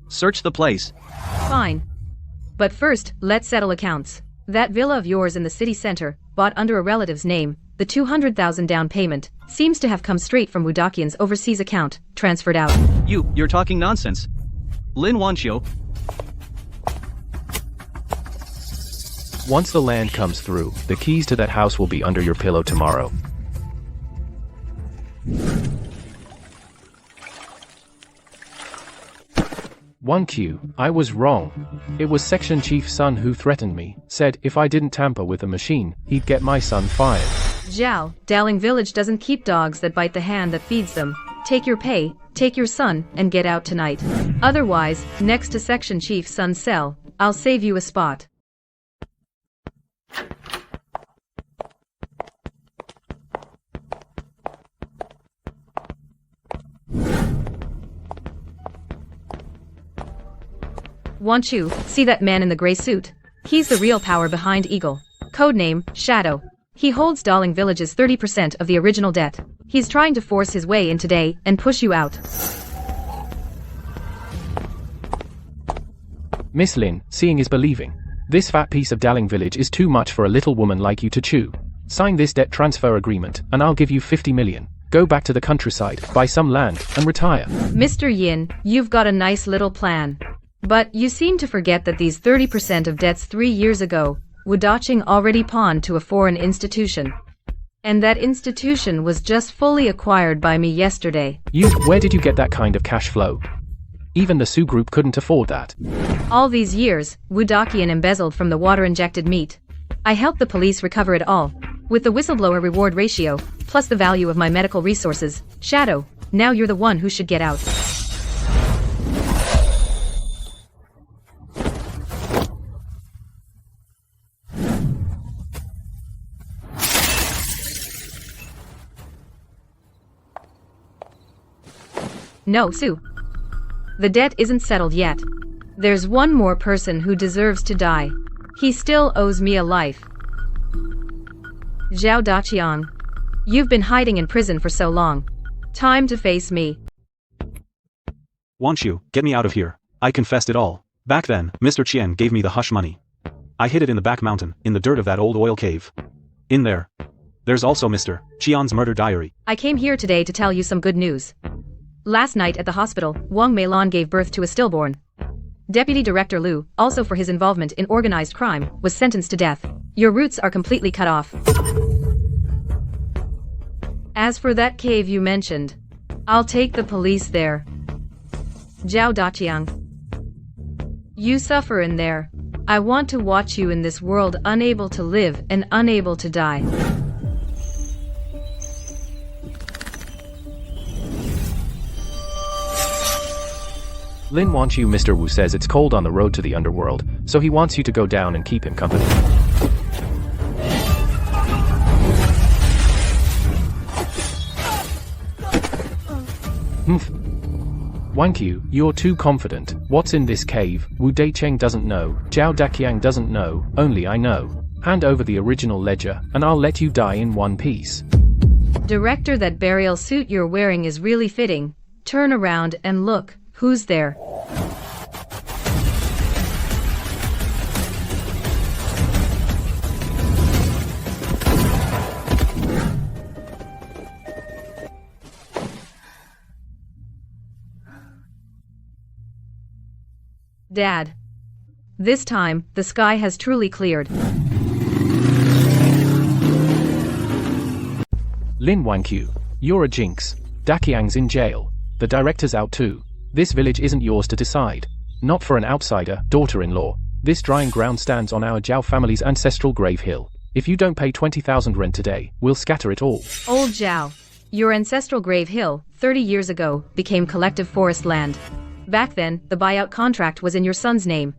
Search the place. Fine. But first, let's settle accounts. That villa of yours in the city center, bought under a relative's name, the 200,000 down payment, seems to have come straight from Wudakian's overseas account, transferred out. You're talking nonsense. Lin wants you. Once the land comes through, the keys to that house will be under your pillow tomorrow. One Q, I was wrong. It was Section Chief's son who threatened me, said if I didn't tamper with the machine, he'd get my son fired. Zhao, Daling Village doesn't keep dogs that bite the hand that feeds them. Take your pay, take your son, and get out tonight. Otherwise, next to Section Chief's son's cell, I'll save you a spot. Want you, see that man in the gray suit? He's the real power behind Eagle. Codename, Shadow. He holds Daling Village's 30% of the original debt. He's trying to force his way in today and push you out. Miss Lin, seeing is believing. This fat piece of Daling Village is too much for a little woman like you to chew. Sign this debt transfer agreement, and I'll give you 50 million. Go back to the countryside, buy some land, and retire. Mr. Yin, you've got a nice little plan. But you seem to forget that these 30% of debts 3 years ago, Wudaqian already pawned to a foreign institution. And that institution was just fully acquired by me yesterday. Where did you get that kind of cash flow? Even the Su Group couldn't afford that. All these years, Wudaqian embezzled from the water-injected meat. I helped the police recover it all. With the whistleblower reward ratio, plus the value of my medical resources, Shadow, now you're the one who should get out. No, Su. The debt isn't settled yet. There's one more person who deserves to die. He still owes me a life. Zhao Daqiang. You've been hiding in prison for so long. Time to face me. Want you, get me out of here. I confessed it all. Back then, Mr. Qian gave me the hush money. I hid it in the back mountain, in the dirt of that old oil cave. In there. There's also Mr. Qian's murder diary. I came here today to tell you some good news. Last night at the hospital, Wang Meilan gave birth to a stillborn. Deputy Director Liu, also for his involvement in organized crime, was sentenced to death. Your roots are completely cut off. As for that cave you mentioned, I'll take the police there. Zhao Daqiang. You suffer in there. I want to watch you in this world unable to live and unable to die. Lin wants you. Mr. Wu says it's cold on the road to the underworld, so he wants you to go down and keep him company. Humph. Wankyu, you're too confident. What's in this cave? Wu Daicheng doesn't know, Zhao Daqiang doesn't know, only I know. Hand over the original ledger, and I'll let you die in one piece. Director, that burial suit you're wearing is really fitting. Turn around and look, who's there? Dad. This time, the sky has truly cleared. Lin Wankyu, you're a jinx. Daqiang's in jail. The director's out too. This village isn't yours to decide. Not for an outsider, daughter-in-law. This drying ground stands on our Zhao family's ancestral grave hill. If you don't pay 20,000 rent today, we'll scatter it all. Old Zhao. Your ancestral grave hill, 30 years ago, became collective forest land. Back then, the buyout contract was in your son's name.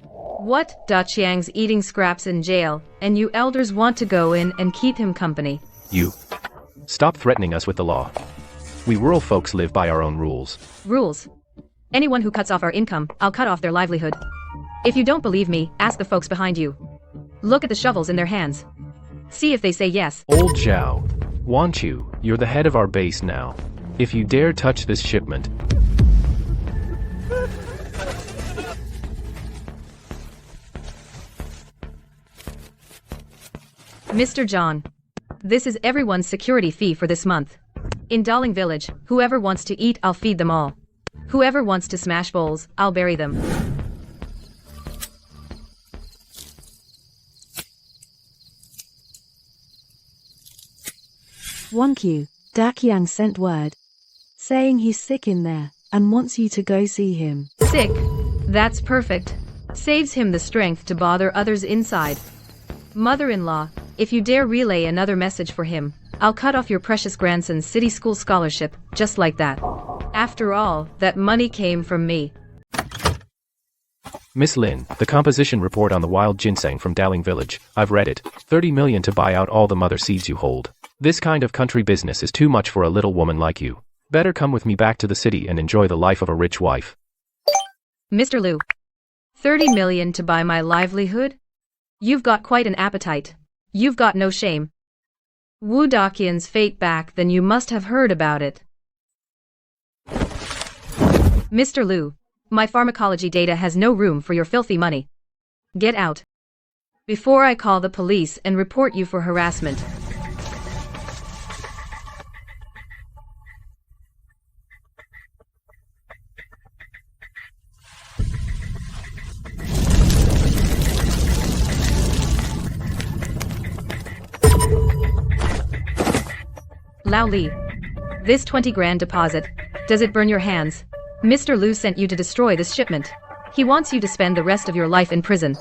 What? Daqiang's eating scraps in jail, and you elders want to go in and keep him company. You. Stop threatening us with the law. We rural folks live by our own rules. Rules? Anyone who cuts off our income, I'll cut off their livelihood. If you don't believe me, ask the folks behind you. Look at the shovels in their hands. See if they say yes. Old Zhao. Wankyu, you're the head of our base now. If you dare touch this shipment... Mr. John. This is everyone's security fee for this month. In Darling Village, whoever wants to eat, I'll feed them all. Whoever wants to smash bowls, I'll bury them. Wankyu, Daqiang sent word. Saying he's sick in there, and wants you to go see him. Sick? That's perfect. Saves him the strength to bother others inside. Mother-in-law, if you dare relay another message for him, I'll cut off your precious grandson's city school scholarship, just like that. After all, that money came from me. Miss Lin, the composition report on the wild ginseng from Dowling Village, I've read it. 30 million to buy out all the mother seeds you hold. This kind of country business is too much for a little woman like you. Better come with me back to the city and enjoy the life of a rich wife. Mr. Liu. 30 million to buy my livelihood? You've got quite an appetite. You've got no shame. Wu Daqian's fate back, then you must have heard about it. Mr. Liu, my pharmacology data has no room for your filthy money. Get out. Before I call the police and report you for harassment. Lao Li. This 20 grand deposit, does it burn your hands? Mr. Liu sent you to destroy this shipment. He wants you to spend the rest of your life in prison.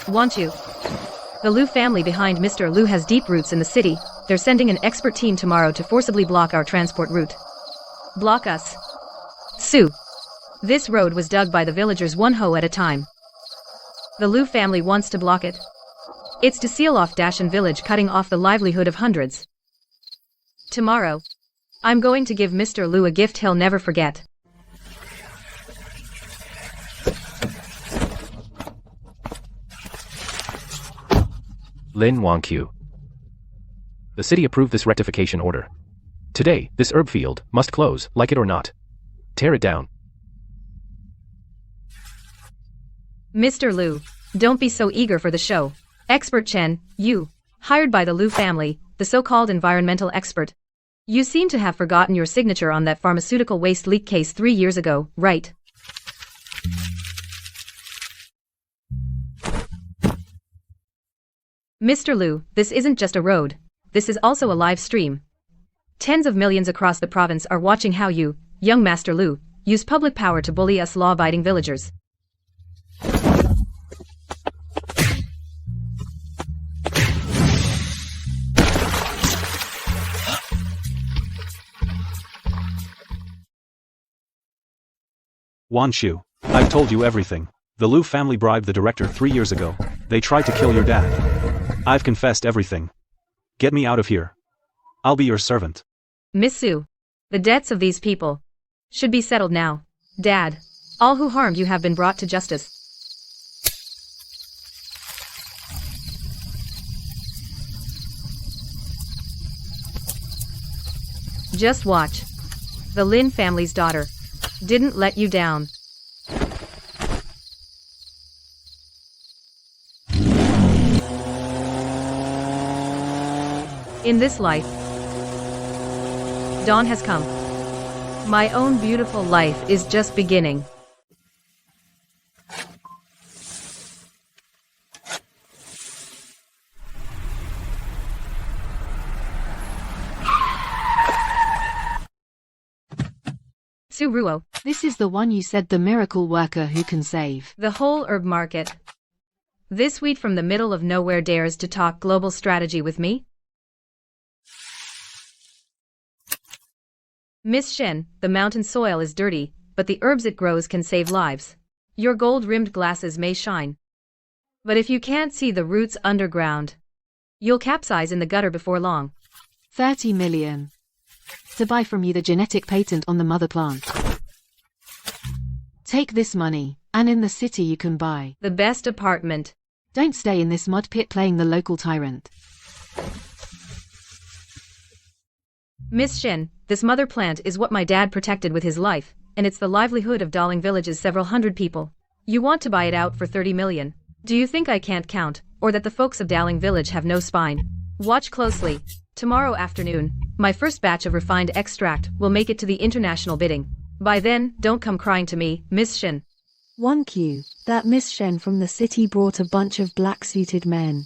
Want you? The Liu family behind Mr. Liu has deep roots in the city. They're sending an expert team tomorrow to forcibly block our transport route. Block us. Sue. This road was dug by the villagers one hoe at a time. The Liu family wants to block it. It's to seal off Dashan village, cutting off the livelihood of hundreds. Tomorrow, I'm going to give Mr. Liu a gift he'll never forget. Lin Wankyu. The city approved this rectification order. Today, this herb field must close, like it or not. Tear it down. Mr. Liu, don't be so eager for the show. Expert Chen, you, hired by the Liu family, the so-called environmental expert. You seem to have forgotten your signature on that pharmaceutical waste leak case 3 years ago, right? Mr. Liu, this isn't just a road. This is also a live stream. Tens of millions across the province are watching how you, young Master Liu, use public power to bully us law-abiding villagers. Wanshu, I've told you everything. The Liu family bribed the director 3 years ago. They tried to kill your dad. I've confessed everything. Get me out of here. I'll be your servant. Miss Su, the debts of these people should be settled now. Dad, all who harmed you have been brought to justice. Just watch. The Lin family's daughter didn't let you down. In this life, dawn has come. My own beautiful life is just beginning. Suruo, This is the one you said, the miracle worker who can save. the whole herb market. This wheat from the middle of nowhere dares to talk global strategy with me? Miss Shen, the mountain soil is dirty, but the herbs it grows can save lives. Your gold-rimmed glasses may shine, but if you can't see the roots underground, you'll capsize in the gutter before long. 30 million. To buy from you the genetic patent on the mother plant. Take this money, and in the city you can buy The best apartment. Don't stay in this mud pit playing the local tyrant. Miss Shen, this mother plant is what my dad protected with his life, and it's the livelihood of Darling Village's several hundred people. You want to buy it out for 30 million. Do you think I can't count, or that the folks of Dowling Village have no spine? Watch closely. Tomorrow afternoon, my first batch of refined extract will make it to the international bidding. By then, don't come crying to me, Miss Shen. 1Q. That Miss Shen from the city brought a bunch of black-suited men.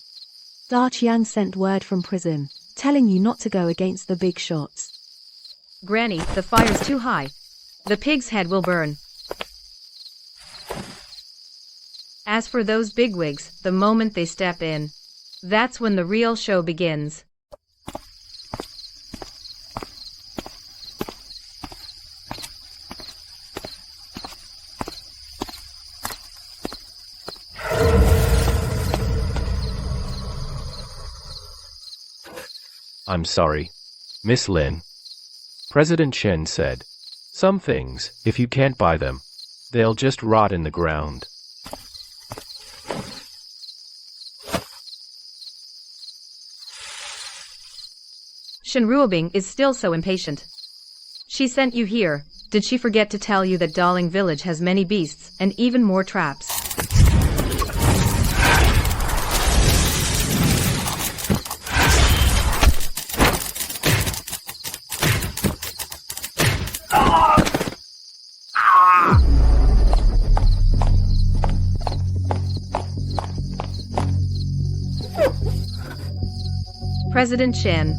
Da Qian sent word from prison, telling you not to go against the big shots. Granny, the fire's too high. The pig's head will burn. As for those bigwigs, the moment they step in, that's when the real show begins. I'm sorry, Miss Lin. President Chen said, some things, if you can't buy them, they'll just rot in the ground. Shen Ruobing is still so impatient. She sent you here. Did she forget to tell you that Darling Village has many beasts and even more traps? President Chen,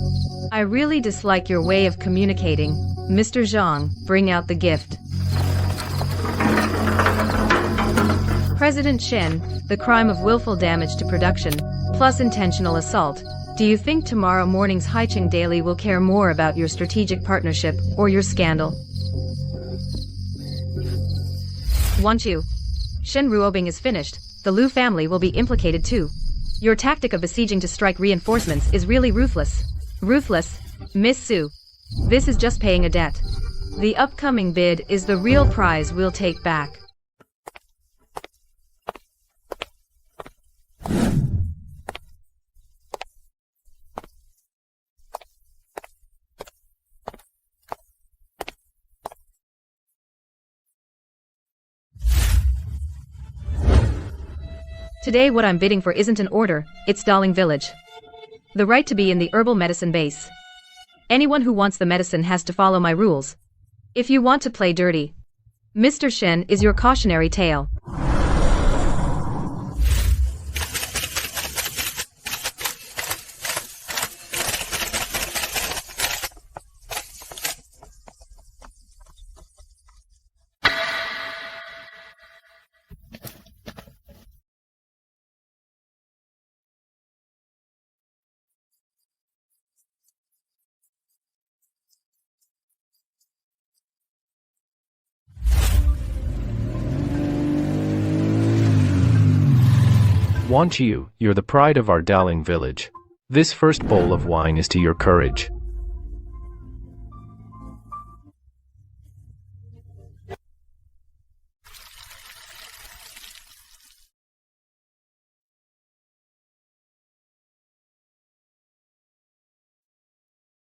I really dislike your way of communicating. Mr. Zhang, bring out the gift. President Chen, the crime of willful damage to production, plus intentional assault. Do you think tomorrow morning's Haicheng Daily will care more about your strategic partnership or your scandal? Wanchu. Shen Ruobing is finished. The Liu family will be implicated too. Your tactic of besieging to strike reinforcements is really ruthless. Ruthless, Miss Su. This is just paying a debt. The upcoming bid is the real prize we'll take back. Today what I'm bidding for isn't an order, it's Darling Village. The right to be in the herbal medicine base. Anyone who wants the medicine has to follow my rules. If you want to play dirty, Mr. Shen is your cautionary tale. Wan Chiu, you're the pride of our Daling village. This first bowl of wine is to your courage.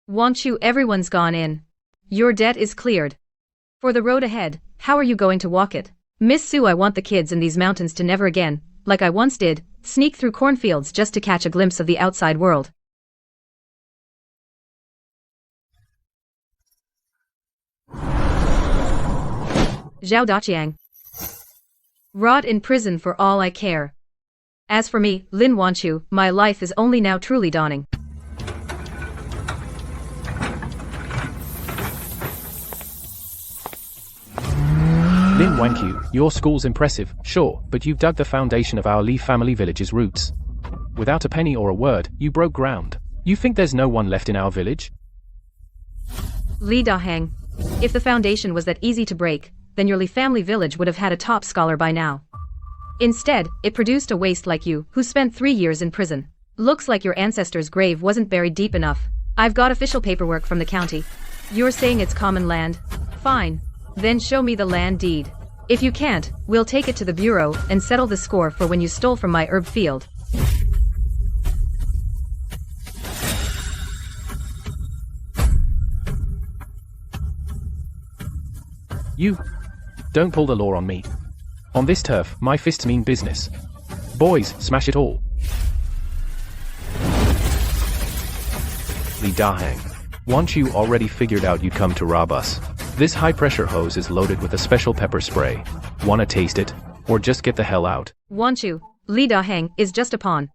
Want you, everyone's gone in. Your debt is cleared. For the road ahead, how are you going to walk it? Miss Sue, I want the kids in these mountains to never again, like I once did, sneak through cornfields just to catch a glimpse of the outside world. Zhao Daqiang. Rot in prison for all I care. As for me, Lin Wanchu, my life is only now truly dawning. Lin Wanqiu, your school's impressive, sure, but you've dug the foundation of our Li family village's roots. Without a penny or a word, you broke ground. You think there's no one left in our village? Li Dahang. If the foundation was that easy to break, then your Li family village would have had a top scholar by now. Instead, it produced a waste like you, who spent 3 years in prison. Looks like your ancestor's grave wasn't buried deep enough. I've got official paperwork from the county. You're saying it's common land? Fine. Then show me the land deed. If you can't, we'll take it to the bureau and settle the score for when you stole from my herb field. You don't pull the law on me. On this turf, my fists mean business. Boys, smash it all. Li Dahang. Once you already figured out you'd come to rob us. This high-pressure hose is loaded with a special pepper spray. Wanna taste it? Or just get the hell out? Want you, Li Dahang is just a pawn.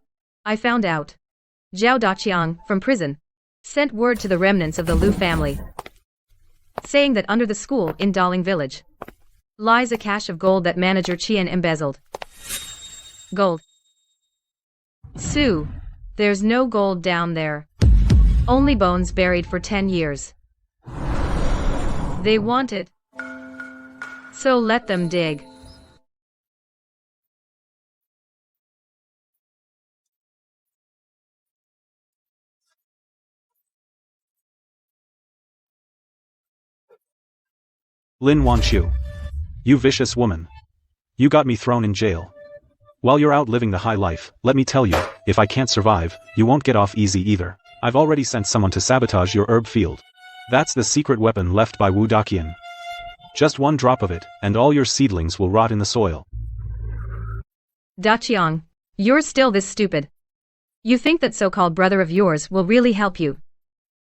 I found out. Zhao Daqiang, from prison, sent word to the remnants of the Lu family, saying that under the school in Daling village lies a cache of gold that manager Qian embezzled. Gold. Sue, there's no gold down there. Only bones buried for 10 years. They want it. So let them dig. Lin Wanqiu. You vicious woman. You got me thrown in jail. While you're out living the high life, let me tell you, if I can't survive, you won't get off easy either. I've already sent someone to sabotage your herb field. That's the secret weapon left by Wu Daqian. Just one drop of it, and all your seedlings will rot in the soil. Daqiang, you're still this stupid. You think that so-called brother of yours will really help you?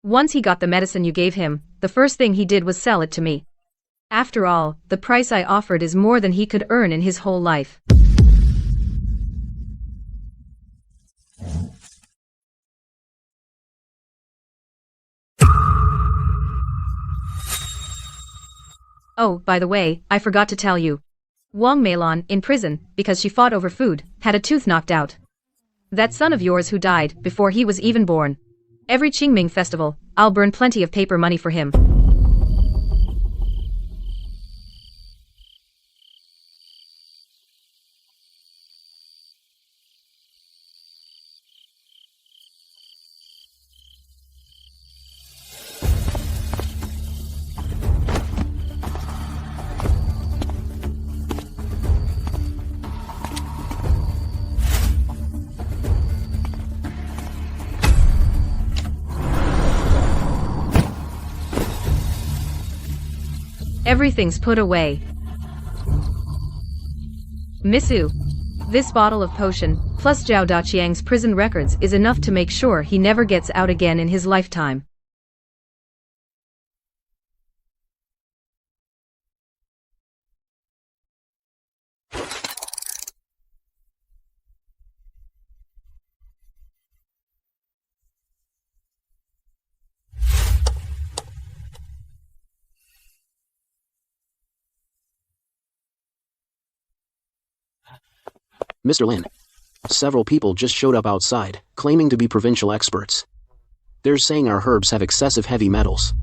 Once he got the medicine you gave him, the first thing he did was sell it to me. After all, the price I offered is more than he could earn in his whole life. Oh, by the way, I forgot to tell you. Wang Meilan, in prison, because she fought over food, had a tooth knocked out. That son of yours who died before he was even born. Every Qingming festival, I'll burn plenty of paper money for him. Everything's put away. Missu. This bottle of potion, plus Zhao Daqiang's prison records is enough to make sure he never gets out again in his lifetime. Mr. Lin. Several people just showed up outside, claiming to be provincial experts. They're saying our herbs have excessive heavy metals.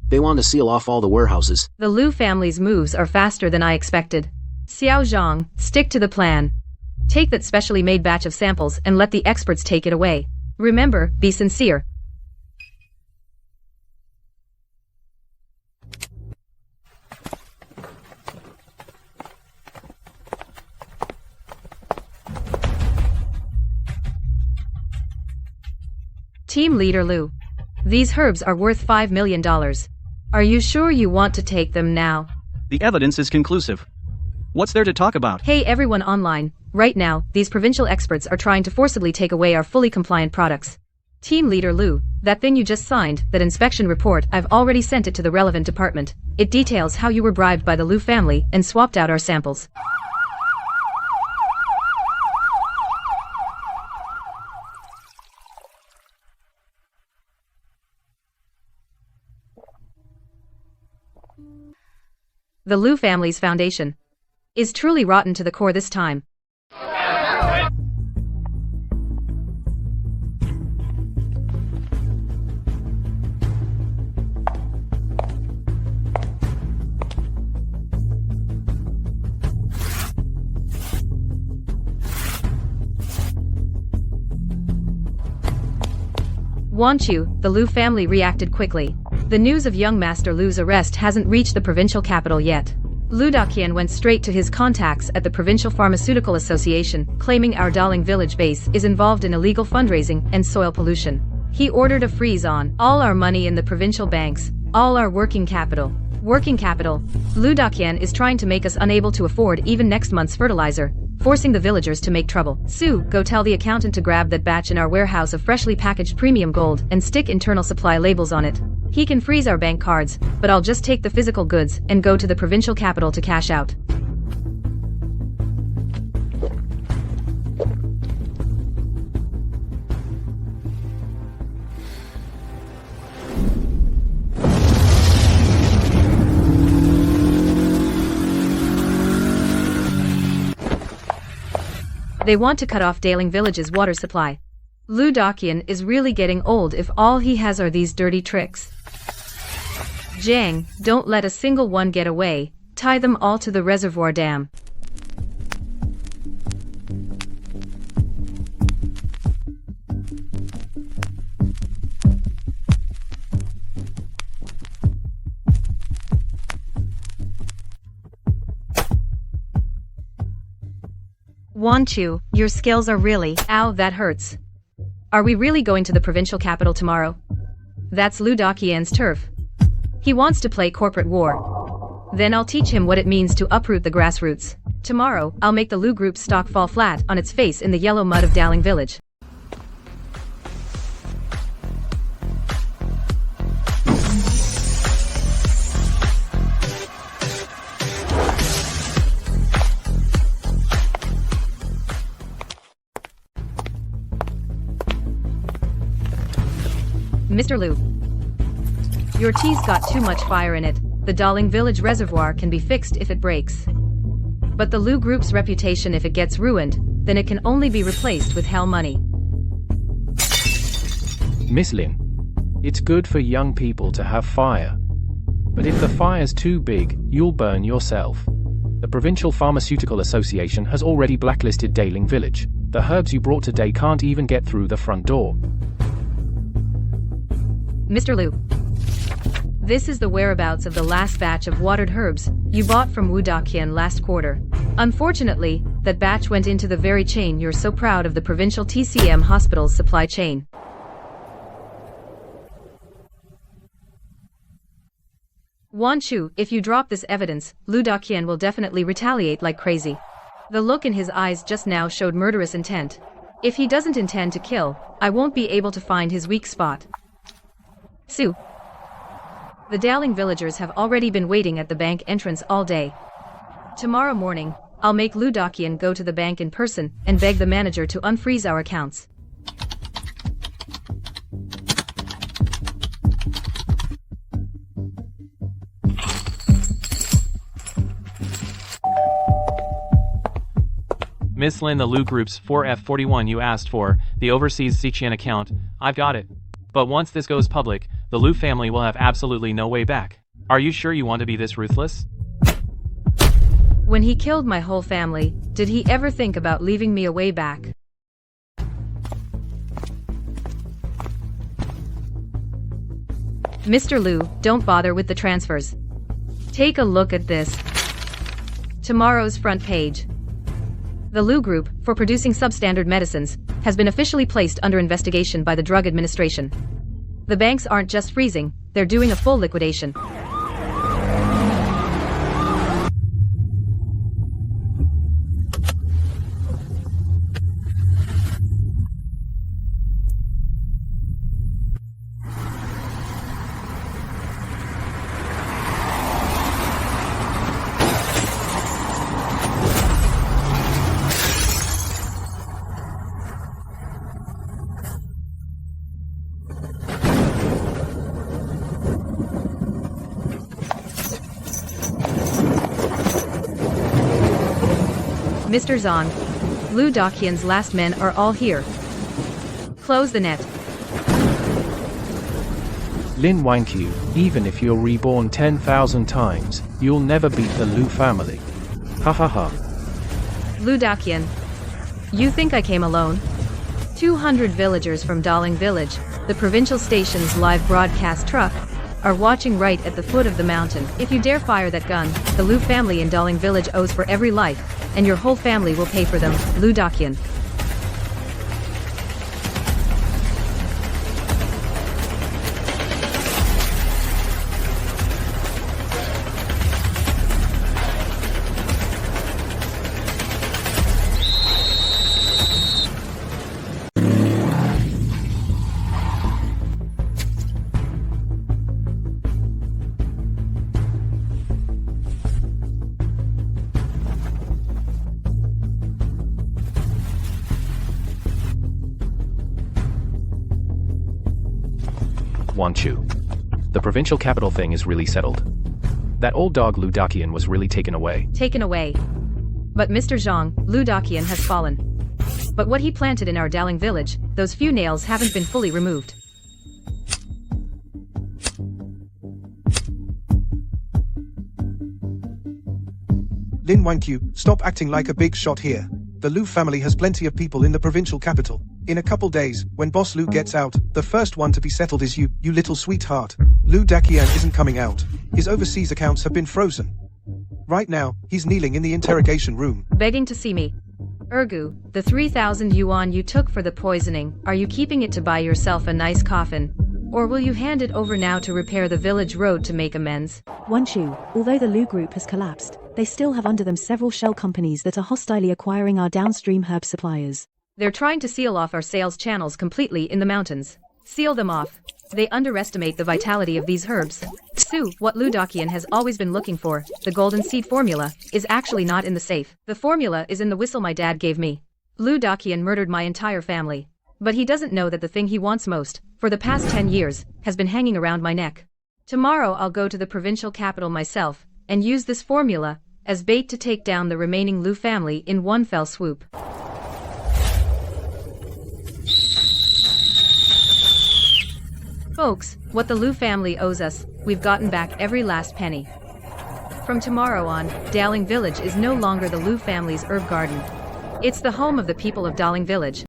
They want to seal off all the warehouses. The Lu family's moves are faster than I expected. Xiao Zhang, stick to the plan. Take that specially made batch of samples and let the experts take it away. Remember, be sincere. Team Leader Lou. These herbs are worth $5 million. Are you sure you want to take them now? The evidence is conclusive. What's there to talk about? Hey everyone online, right now, these provincial experts are trying to forcibly take away our fully compliant products. Team Leader Lou, that thing you just signed, that inspection report, I've already sent it to the relevant department. It details how you were bribed by the Lou family and swapped out our samples. The Lou family's foundation is truly rotten to the core this time. Want you, the Lou family reacted quickly. The news of young Master Lou's arrest hasn't reached the provincial capital yet. Lu Daqian went straight to his contacts at the Provincial Pharmaceutical Association, claiming our Darling Village base is involved in illegal fundraising and soil pollution. He ordered a freeze on all our money in the provincial banks, all our working capital. Working capital. Lu Daqian is trying to make us unable to afford even next month's fertilizer, forcing the villagers to make trouble. Sue, go tell the accountant to grab that batch in our warehouse of freshly packaged premium gold and stick internal supply labels on it. He can freeze our bank cards, but I'll just take the physical goods and go to the provincial capital to cash out. They want to cut off Darling Village's water supply. Lu Daqian is really getting old if all he has are these dirty tricks. Jiang, don't let a single one get away, tie them all to the reservoir dam. Want you, your skills are really— Ow, that hurts. Are we really going to the provincial capital tomorrow? That's Lu Daqian's turf. He wants to play corporate war. Then I'll teach him what it means to uproot the grassroots. Tomorrow, I'll make the Lu Group's stock fall flat on its face in the yellow mud of Darling Village. Mr. Lu, your tea's got too much fire in it. The Darling Village reservoir can be fixed if it breaks. But the Lu Group's reputation, if it gets ruined, then it can only be replaced with hell money. Miss Lin, it's good for young people to have fire. But if the fire's too big, you'll burn yourself. The Provincial Pharmaceutical Association has already blacklisted Darling Village. The herbs you brought today can't even get through the front door. Mr. Lu, this is the whereabouts of the last batch of watered herbs you bought from Wu Daqian last quarter. Unfortunately, that batch went into the very chain you're so proud of, the provincial TCM hospital's supply chain. Wan Chu, if you drop this evidence, Lu Daqian will definitely retaliate like crazy. The look in his eyes just now showed murderous intent. If he doesn't intend to kill, I won't be able to find his weak spot. Sue. The Darling villagers have already been waiting at the bank entrance all day. Tomorrow morning, I'll make Lu Daqian go to the bank in person and beg the manager to unfreeze our accounts. Miss Lin, the Lu Group's 4F41 you asked for, the overseas Xiqian account, I've got it. But once this goes public, the Lu family will have absolutely no way back. Are you sure you want to be this ruthless? When he killed my whole family, did he ever think about leaving me a way back? Mr. Liu, don't bother with the transfers. Take a look at this. Tomorrow's front page. The Liu Group, for producing substandard medicines, has been officially placed under investigation by the Drug Administration. The banks aren't just freezing, they're doing a full liquidation. Mr. Zong, Liu Daqian's last men are all here. Close the net. Lin Wangqiu, even if you're reborn 10,000 times, you'll never beat the Liu family. Ha ha ha. Liu Daqian. You think I came alone? 200 villagers from Daling Village, the provincial station's live broadcast truck, are watching right at the foot of the mountain. If you dare fire that gun, the Liu family in Daling Village owes for every life, and your whole family will pay for them, Liu Daqian. Wanchu. The provincial capital thing is really settled. That old dog Liu Daqian was really taken away. Taken away. But Mr. Zhang, Liu Daqian has fallen. But what he planted in our Daling village, those few nails haven't been fully removed. Lin Wangqiu, stop acting like a big shot here. The Liu family has plenty of people in the provincial capital. In a couple days, when Boss Liu gets out, the first one to be settled is you, you little sweetheart. Liu Daqian isn't coming out. His overseas accounts have been frozen. Right now, he's kneeling in the interrogation room. Begging to see me. Ergu, the 3,000 yuan you took for the poisoning, are you keeping it to buy yourself a nice coffin? Or will you hand it over now to repair the village road to make amends? Wanchu, although the Liu Group has collapsed, they still have under them several shell companies that are hostilely acquiring our downstream herb suppliers. They're trying to seal off our sales channels completely in the mountains. Seal them off. They underestimate the vitality of these herbs. Su, what Liu Daqian has always been looking for, the golden seed formula, is actually not in the safe. The formula is in the whistle my dad gave me. Liu Daqian murdered my entire family. But he doesn't know that the thing he wants most, for the past 10 years, has been hanging around my neck. Tomorrow I'll go to the provincial capital myself, and use this formula as bait to take down the remaining Liu family in one fell swoop. Folks, what the Liu family owes us, we've gotten back every last penny. From tomorrow on, Daling Village is no longer the Liu family's herb garden. It's the home of the people of Daling Village.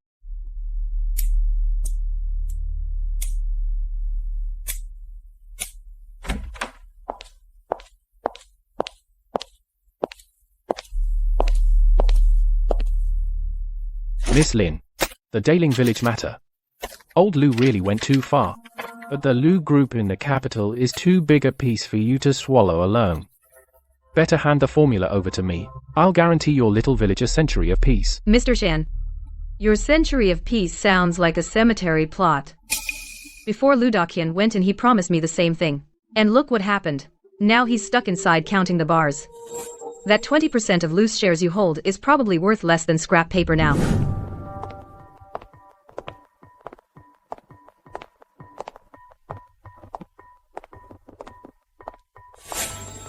Miss Lin. The Daling Village matter. Old Liu really went too far. But the Liu Group in the capital is too big a piece for you to swallow alone. Better hand the formula over to me. I'll guarantee your little village a century of peace. Mr. Shan, your century of peace sounds like a cemetery plot. Before Liu Daqian went in, he promised me the same thing. And look what happened. Now he's stuck inside counting the bars. That 20% of loose shares you hold is probably worth less than scrap paper now.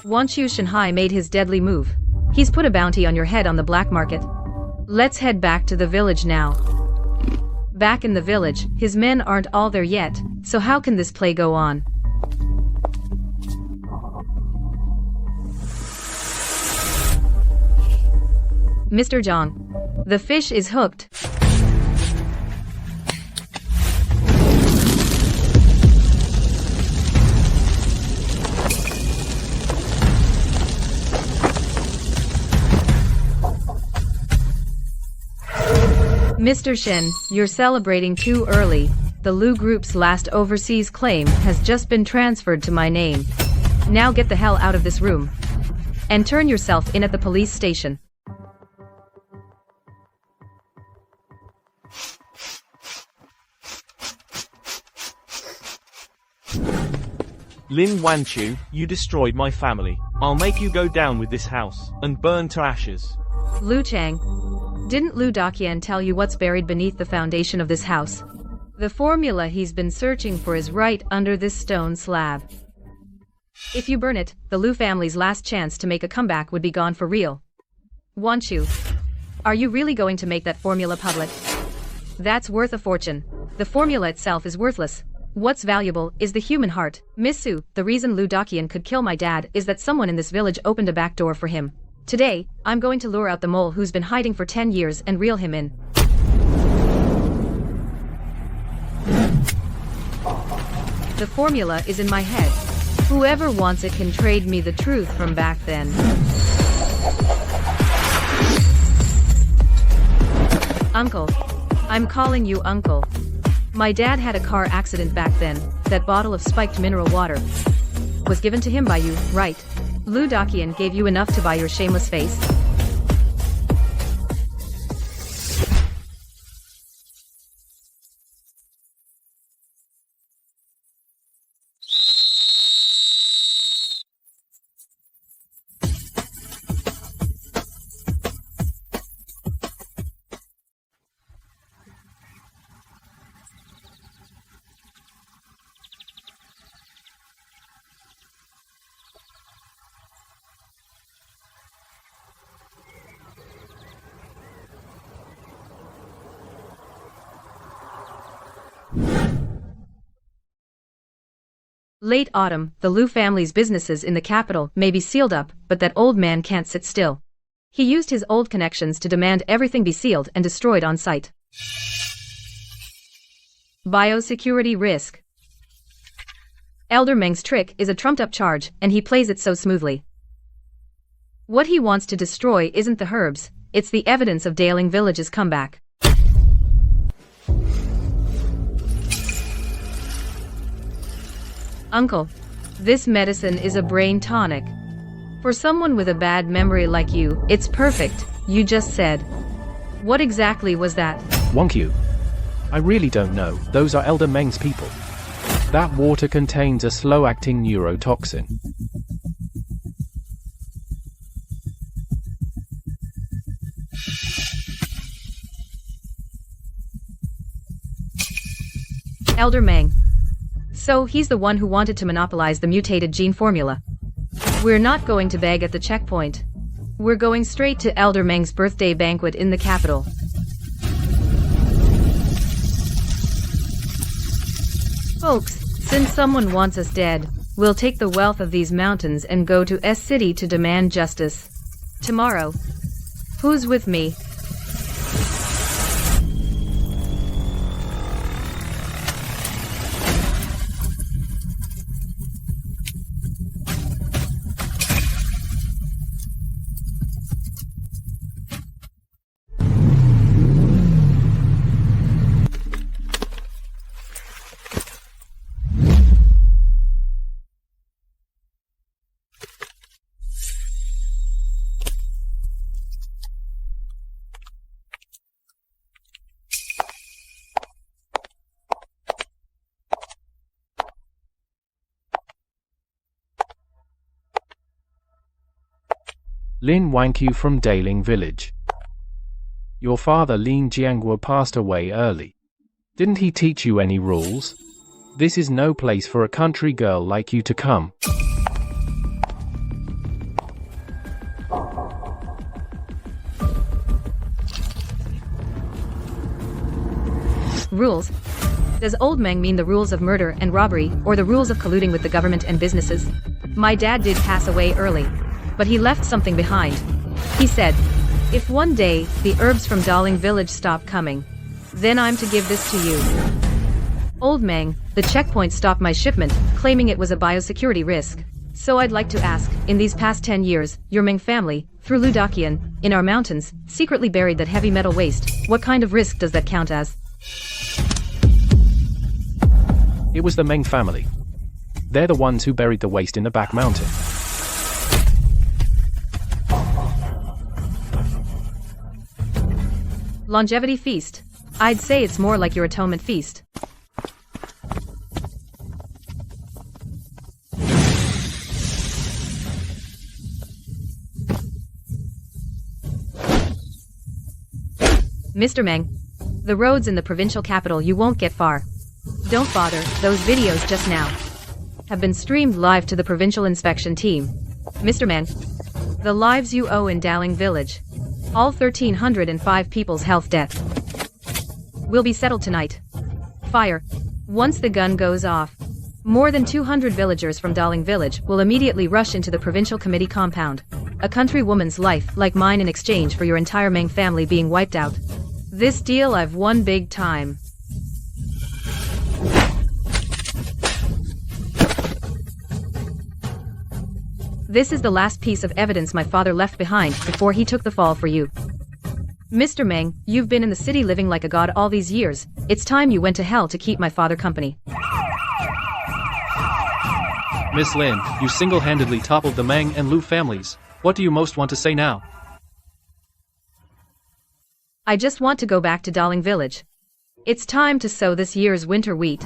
Wanchu Shanhai made his deadly move. He's put a bounty on your head on the black market. Let's head back to the village now. Back in the village, his men aren't all there yet, so how can this play go on? Mr. Zhang. The fish is hooked. Mr. Shen, you're celebrating too early. The Lu Group's last overseas claim has just been transferred to my name. Now get the hell out of this room. And turn yourself in at the police station. Lin Wanchu, you destroyed my family. I'll make you go down with this house, and burn to ashes. Lu Chang. Didn't Lu Daqian tell you what's buried beneath the foundation of this house? The formula he's been searching for is right under this stone slab. If you burn it, the Lu family's last chance to make a comeback would be gone for real. Wanchu, are you really going to make that formula public? That's worth a fortune. The formula itself is worthless. What's valuable is the human heart. Miss Su, the reason Lu Daqian could kill my dad is that someone in this village opened a back door for him. Today, I'm going to lure out the mole who's been hiding for 10 years and reel him in. The formula is in my head. Whoever wants it can trade me the truth from back then. Uncle. I'm calling you Uncle. My dad had a car accident back then. That bottle of spiked mineral water was given to him by you, right? Lu Daqian gave you enough to buy your shameless face? Late autumn, the Lu family's businesses in the capital may be sealed up, but that old man can't sit still. He used his old connections to demand everything be sealed and destroyed on sight. Biosecurity risk. Elder Meng's trick is a trumped-up charge, and he plays it so smoothly. What he wants to destroy isn't the herbs, it's the evidence of Daling Village's comeback. Uncle, this medicine is a brain tonic. For someone with a bad memory like you, it's perfect, you just said. What exactly was that? Wonkyu. I really don't know, those are Elder Meng's people. That water contains a slow-acting neurotoxin. Elder Meng. So he's the one who wanted to monopolize the mutated gene formula. We're not going to beg at the checkpoint. We're going straight to Elder Meng's birthday banquet in the capital. Folks, since someone wants us dead, we'll take the wealth of these mountains and go to S City to demand justice. Tomorrow. Who's with me? Lin Wankyu from Daling Village. Your father Lin Jiangguo passed away early. Didn't he teach you any rules? This is no place for a country girl like you to come. Rules? Does Old Meng mean the rules of murder and robbery, or the rules of colluding with the government and businesses? My dad did pass away early. But he left something behind. He said, If one day, the herbs from Darling Village stop coming, then I'm to give this to you. Old Meng, the checkpoint stopped my shipment, claiming it was a biosecurity risk. So I'd like to ask, in these past 10 years, your Meng family, through Ludakian, in our mountains, secretly buried that heavy metal waste. What kind of risk does that count as? It was the Meng family. They're the ones who buried the waste in the back mountain. Longevity feast. I'd say it's more like your atonement feast. Mr. Meng, the roads in the provincial capital, you won't get far. Don't bother, those videos just now have been streamed live to the provincial inspection team. Mr. Meng, the lives you owe in Dowling Village, all 1,305 people's health debt, will be settled tonight. Fire. Once the gun goes off, more than 200 villagers from Dowling Village will immediately rush into the provincial committee compound. A countrywoman's life like mine in exchange for your entire Meng family being wiped out. This deal I've won big time. This is the last piece of evidence my father left behind before he took the fall for you. Mr. Meng, you've been in the city living like a god all these years. It's time you went to hell to keep my father company. Miss Lin, you single-handedly toppled the Meng and Lu families. What do you most want to say now? I just want to go back to Darling Village. It's time to sow this year's winter wheat.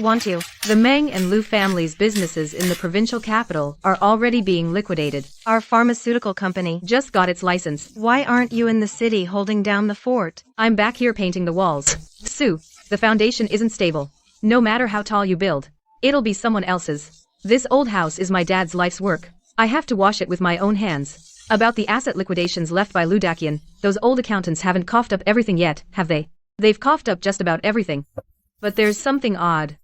Want you? The Meng and Lu families' businesses in the provincial capital are already being liquidated. Our pharmaceutical company Just got its license. Why aren't you in the city holding down the fort? I'm back here painting the walls. Sue, the foundation isn't stable. No matter how tall you build, it'll be someone else's. This old house is my dad's life's work. I have to wash it with my own hands. About the asset liquidations left by Ludakian, those old accountants haven't coughed up everything yet, have they? They've coughed up just about everything. But there's something odd.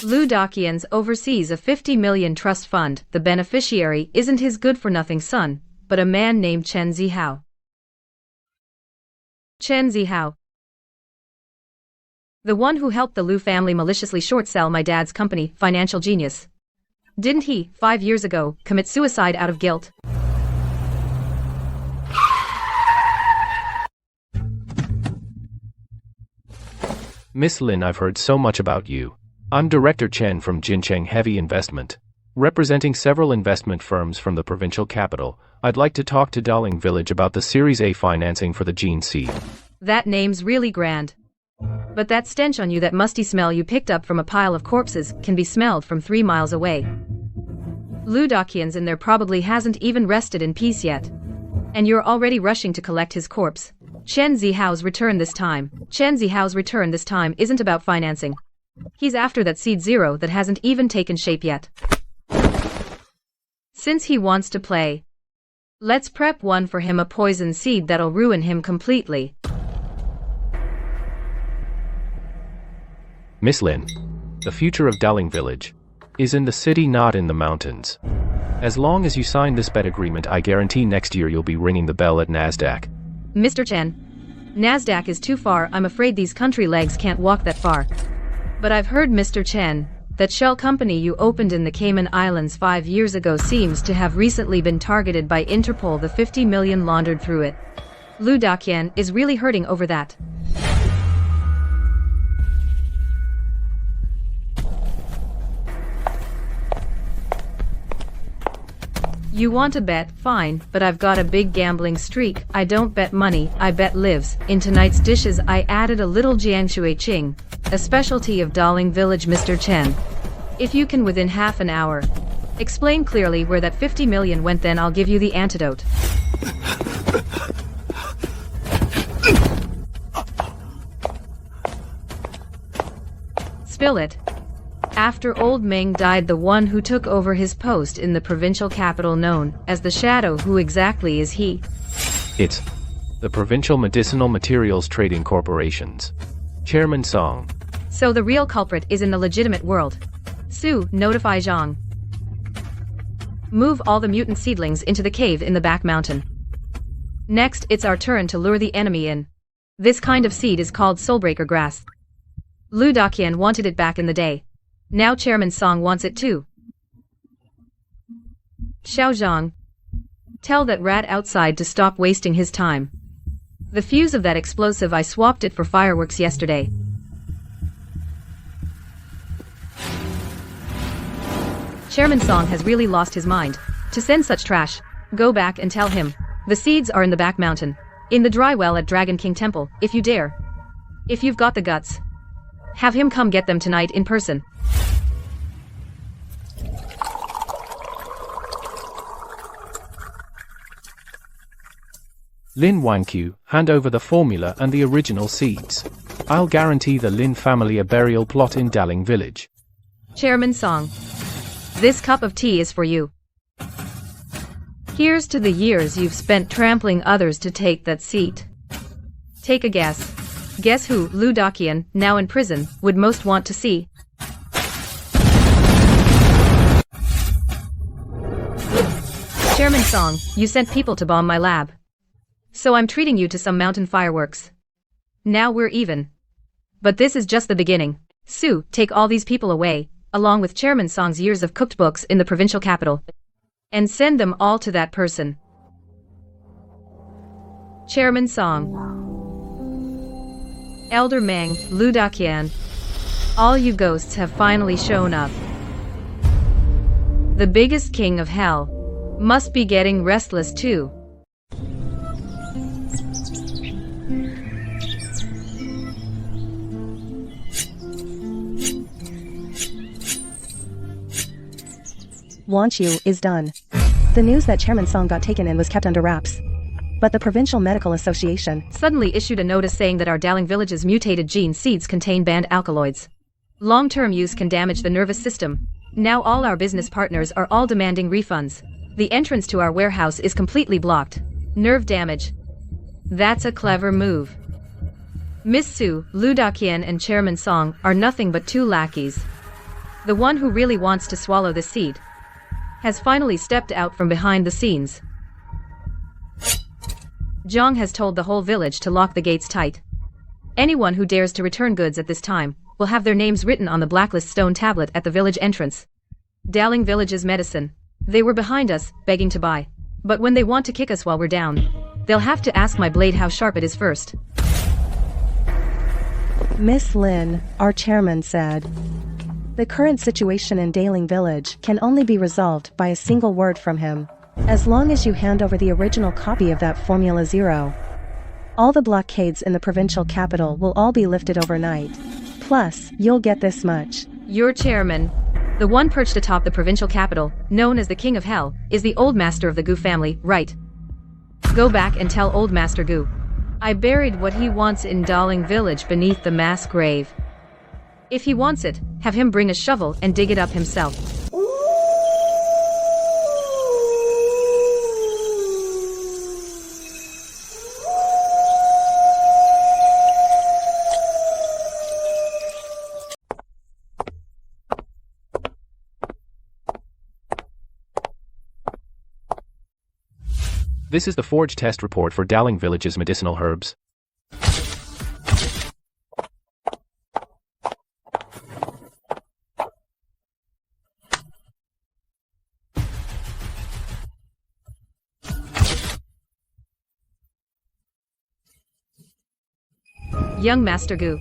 Ludakians oversees a 50 million trust fund. The beneficiary isn't his good-for-nothing son, but a man named Chen Zihao. Chen Zihao. The one who helped the Lu family maliciously short-sell my dad's company, Financial Genius. Didn't he, 5 years ago, commit suicide out of guilt? Miss Lin, I've heard so much about you. I'm Director Chen from Jincheng Heavy Investment. Representing several investment firms from the provincial capital, I'd like to talk to Darling Village about the Series A financing for the Gene Seed. That name's really grand. But that stench on you, that musty smell you picked up from a pile of corpses, can be smelled from 3 miles away. Ludakians in there probably hasn't even rested in peace yet. And you're already rushing to collect his corpse. Chen Zihao's return this time. Chen Zihao's return this time isn't about financing. He's after that seed zero that hasn't even taken shape yet. Since he wants to play, let's prep one for him, a poison seed that'll ruin him completely. Miss Lin, the future of Darling Village is in the city, not in the mountains. As long as you sign this bet agreement, I guarantee next year you'll be ringing the bell at NASDAQ. Mr. Chen, NASDAQ is too far. I'm afraid these country legs can't walk that far. But I've heard, Mr. Chen, that shell company you opened in the Cayman Islands 5 years ago seems to have recently been targeted by Interpol. The 50 million laundered through it. Ludakian is really hurting over that. You want to bet? Fine, but I've got a big gambling streak. I don't bet money, I bet lives. In tonight's dishes I added a little jiangshui qing, a specialty of Darling Village, Mr. Chen. If you can within half an hour explain clearly where that 50 million went, then I'll give you the antidote. Spill it. After old Meng died, the one who took over his post in the provincial capital known as the Shadow, who exactly is he? It's the Provincial Medicinal Materials Trading Corporations. Chairman Song. So the real culprit is in the legitimate world. Su, notify Zhang. Move all the mutant seedlings into the cave in the back mountain. Next, it's our turn to lure the enemy in. This kind of seed is called soulbreaker grass. Lu Daqian wanted it back in the day. Now Chairman Song wants it too. Xiao Zhang, tell that rat outside to stop wasting his time. The fuse of that explosive, I swapped it for fireworks yesterday. Chairman Song has really lost his mind. To send such trash, go back and tell him. The seeds are in the back mountain. In the dry well at Dragon King Temple, if you dare. If you've got the guts. Have him come get them tonight in person. Lin Wanqiu, hand over the formula and the original seeds. I'll guarantee the Lin family a burial plot in Daling village. Chairman Song, this cup of tea is for you. Here's to the years you've spent trampling others to take that seat. Take a guess. Guess who Lu Daqian, now in prison, would most want to see? Chairman Song, you sent people to bomb my lab. So I'm treating you to some mountain fireworks. Now we're even. But this is just the beginning. Su, take all these people away, along with Chairman Song's years of cooked books in the provincial capital. And send them all to that person. Chairman Song. Elder Meng, Lu Daqian. All you ghosts have finally shown up. The biggest king of hell must be getting restless too. Wanqiu is done. The news that Chairman Song got taken in was kept under wraps. But the Provincial Medical Association suddenly issued a notice saying that our Daling village's mutated gene seeds contain banned alkaloids. Long-term use can damage the nervous system. Now all our business partners are all demanding refunds. The entrance to our warehouse is completely blocked. Nerve damage. That's a clever move. Miss Su, Lu Daqian and Chairman Song are nothing but two lackeys. The one who really wants to swallow the seed has finally stepped out from behind the scenes. Zhang has told the whole village to lock the gates tight. Anyone who dares to return goods at this time will have their names written on the blacklist stone tablet at the village entrance. Daling village's medicine. They were behind us, begging to buy. But when they want to kick us while we're down, they'll have to ask my blade how sharp it is first. Miss Lin, our chairman said, the current situation in Daling Village can only be resolved by a single word from him. As long as you hand over the original copy of that Formula 0. All the blockades in the provincial capital will all be lifted overnight. Plus, you'll get this much. Your chairman, the one perched atop the provincial capital, known as the King of Hell, is the old master of the Gu family, right? Go back and tell old Master Gu. I buried what he wants in Daling Village beneath the mass grave. If he wants it, have him bring a shovel and dig it up himself. This is the forge test report for Daling Village's medicinal herbs. Young Master Gu,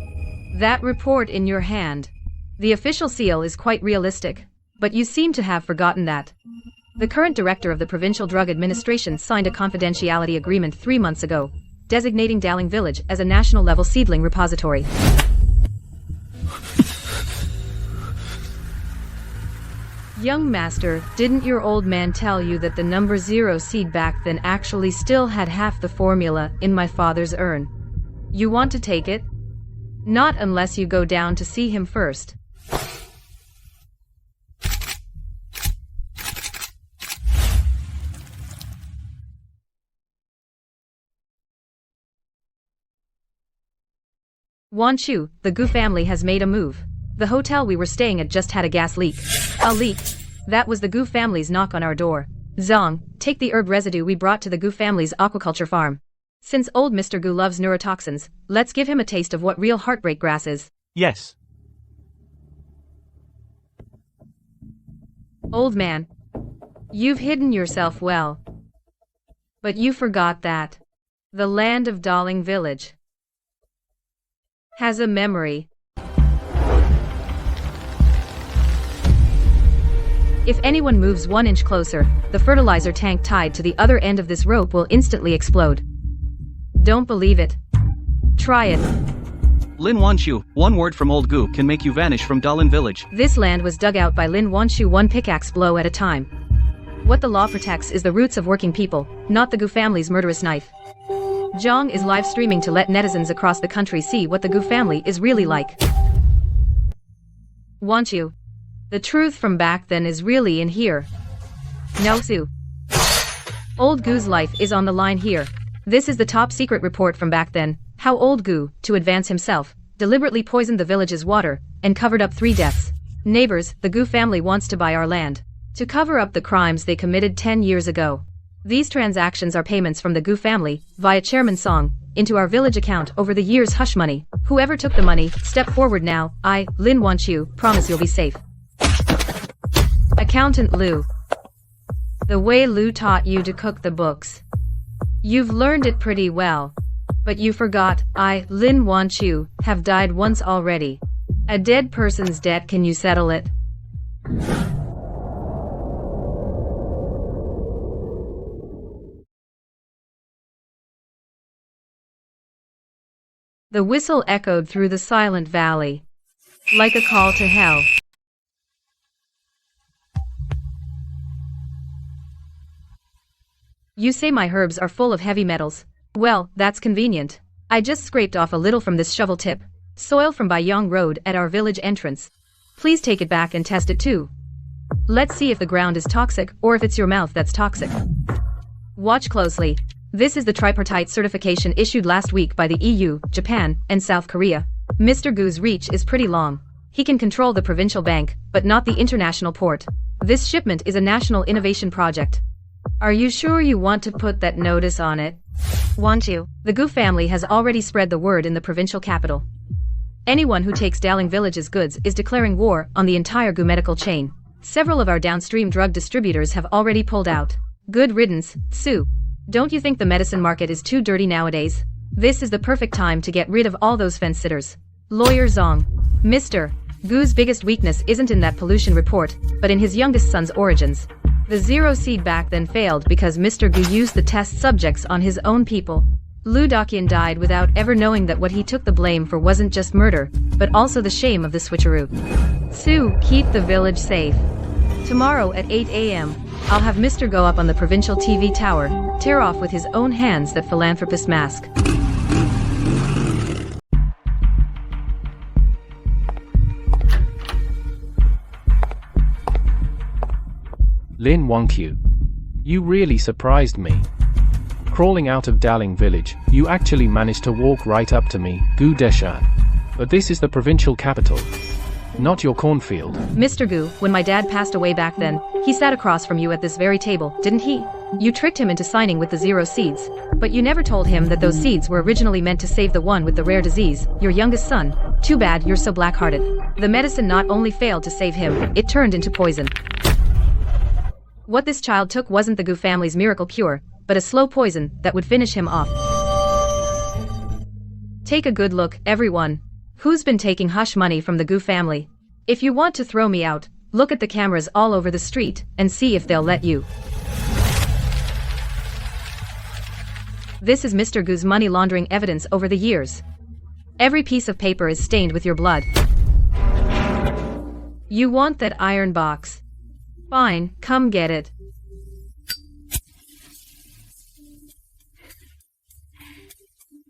that report in your hand. The official seal is quite realistic, but you seem to have forgotten that. The current director of the Provincial Drug Administration signed a confidentiality agreement 3 months ago, designating Daling Village as a national-level seedling repository. Young Master, didn't your old man tell you that the number 0 seed back then actually still had half the formula in my father's urn? You want to take it? Not unless you go down to see him first. Wanchu, the Gu family has made a move. The hotel we were staying at just had a gas leak. A leak. That was the Gu family's knock on our door. Zong, take the herb residue we brought to the Gu family's aquaculture farm. Since old Mr. Gu loves neurotoxins, let's give him a taste of what real heartbreak grass is. Yes. Old man. You've hidden yourself well. But you forgot that the land of Darling Village has a memory. If anyone moves 1 inch closer, the fertilizer tank tied to the other end of this rope will instantly explode. Don't believe it? Try it. Lin Wanchu, one word from Old Gu can make you vanish from Dalin Village. This land was dug out by Lin Wanchu one pickaxe blow at a time. What the law protects is the roots of working people, not the Gu family's murderous knife. Zhang is live streaming to let netizens across the country see what the Gu family is really like. Wanchu. The truth from back then is really in here. No Su. Old Gu's life is on the line here. This is the top secret report from back then, how Old Gu, to advance himself, deliberately poisoned the village's water, and covered up 3 deaths. Neighbors, the Gu family wants to buy our land to cover up the crimes they committed 10 years ago. These transactions are payments from the Gu family, via Chairman Song, into our village account over the years' hush money. Whoever took the money, step forward now. I, Lin Wanchu, promise you'll be safe. Accountant Lu. The way Lu taught you to cook the books. You've learned it pretty well. But you forgot, I, Lin Wanchu, have died once already. A dead person's debt, can you settle it? The whistle echoed through the silent valley, like a call to hell. You say my herbs are full of heavy metals. Well, that's convenient. I just scraped off a little from this shovel tip. Soil from Baiyang Road at our village entrance. Please take it back and test it too. Let's see if the ground is toxic or if it's your mouth that's toxic. Watch closely. This is the tripartite certification issued last week by the EU, Japan, and South Korea. Mr. Gu's reach is pretty long. He can control the provincial bank, but not the international port. This shipment is a national innovation project. Are you sure you want to put that notice on it? Want you? The Gu family has already spread the word in the provincial capital. Anyone who takes Daling Village's goods is declaring war on the entire Gu medical chain. Several of our downstream drug distributors have already pulled out. Good riddance, Su. Don't you think the medicine market is too dirty nowadays? This is the perfect time to get rid of all those fence-sitters. Lawyer Zong. Mr. Gu's biggest weakness isn't in that pollution report, but in his youngest son's origins. The zero seed back then failed because Mr. Gu used the test subjects on his own people. Lu Daqian died without ever knowing that what he took the blame for wasn't just murder, but also the shame of the switcheroo. Su, keep the village safe. Tomorrow at 8 a.m., I'll have Mr. go up on the provincial TV tower, tear off with his own hands that philanthropist mask. Lin Wanqiu. You really surprised me. Crawling out of Daling Village, you actually managed to walk right up to me, Gu Deshan. But this is the provincial capital, not your cornfield. Mr. Gu, when my dad passed away back then, he sat across from you at this very table, didn't he? You tricked him into signing with the zero seeds. But you never told him that those seeds were originally meant to save the one with the rare disease, your youngest son. Too bad you're so black-hearted. The medicine not only failed to save him, it turned into poison. What this child took wasn't the Gu family's miracle cure, but a slow poison that would finish him off. Take a good look, everyone. Who's been taking hush money from the Gu family? If you want to throw me out, look at the cameras all over the street and see if they'll let you. This is Mr. Gu's money laundering evidence over the years. Every piece of paper is stained with your blood. You want that iron box? Fine, come get it.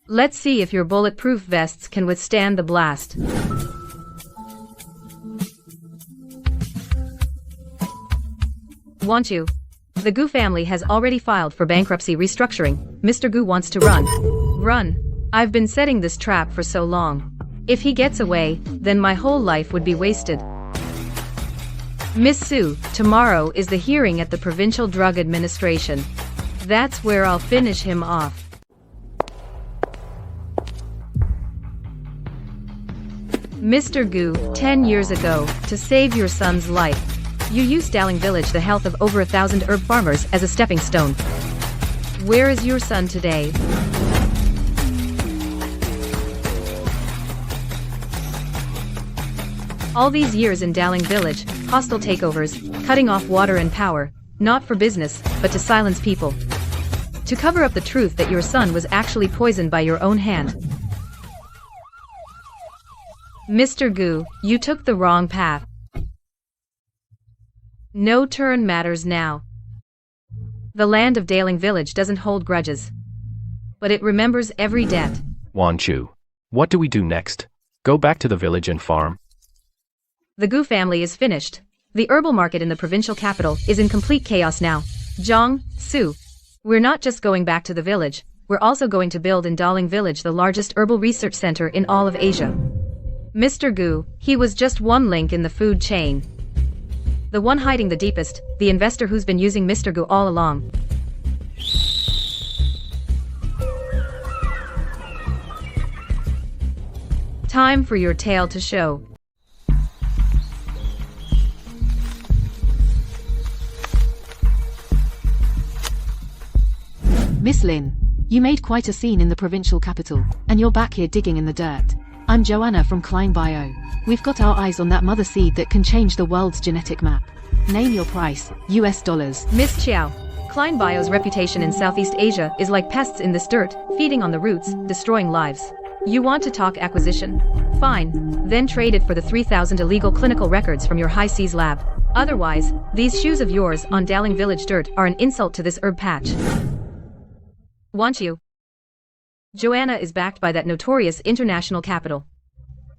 Let's see if your bulletproof vests can withstand the blast. Want you? The Gu family has already filed for bankruptcy restructuring. Mr. Gu wants to run. Run. I've been setting this trap for so long. If he gets away, then my whole life would be wasted. Miss Sue, tomorrow is the hearing at the Provincial Drug Administration. That's where I'll finish him off. Mr. Gu, 10 years ago, to save your son's life, you used Dowling Village, the health of over 1,000 herb farmers, as a stepping stone. Where is your son today? All these years in Dowling Village, hostile takeovers, cutting off water and power, not for business, but to silence people. To cover up the truth that your son was actually poisoned by your own hand. Mr. Gu, you took the wrong path. No turn matters now. The land of Dowling Village doesn't hold grudges, but it remembers every debt. Wanchu, what do we do next? Go back to the village and farm? The Gu family is finished. The herbal market in the provincial capital is in complete chaos now. Zhang, Su, we're not just going back to the village, we're also going to build in Dowling Village the largest herbal research center in all of Asia. Mr. Gu, he was just one link in the food chain. The one hiding the deepest, the investor who's been using Mr. Gu all along. Time for your tale to show. Miss Lin, you made quite a scene in the provincial capital, and you're back here digging in the dirt. I'm Joanna from Klein Bio. We've got our eyes on that mother seed that can change the world's genetic map. Name your price, US dollars. Miss Chiao, Klein Bio's reputation in Southeast Asia is like pests in this dirt, feeding on the roots, destroying lives. You want to talk acquisition? Fine, then trade it for the 3,000 illegal clinical records from your high seas lab. Otherwise, these shoes of yours on Dowling Village dirt are an insult to this herb patch. Want you? Joanna is backed by that notorious international capital.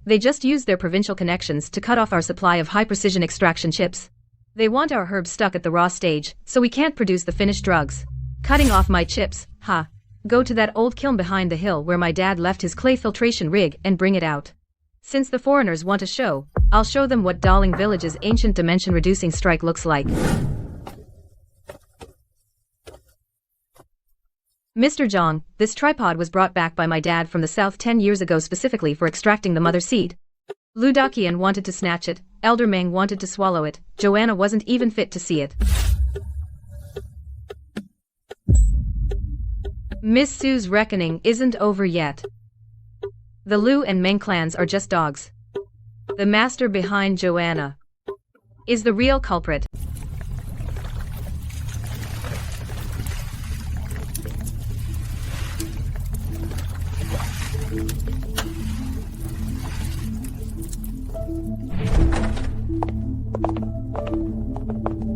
They just used their provincial connections to cut off our supply of high-precision extraction chips. They want our herbs stuck at the raw stage, so we can't produce the finished drugs. Cutting off my chips, ha. Go to that old kiln behind the hill where my dad left his clay filtration rig and bring it out. Since the foreigners want a show, I'll show them what Dowling Village's ancient dimension-reducing strike looks like. Mr. Zhang, this tripod was brought back by my dad from the south 10 years ago specifically for extracting the mother seed. Lu Daqian wanted to snatch it, Elder Meng wanted to swallow it, Joanna wasn't even fit to see it. Miss Sue's reckoning isn't over yet. The Lu and Meng clans are just dogs. The master behind Joanna is the real culprit.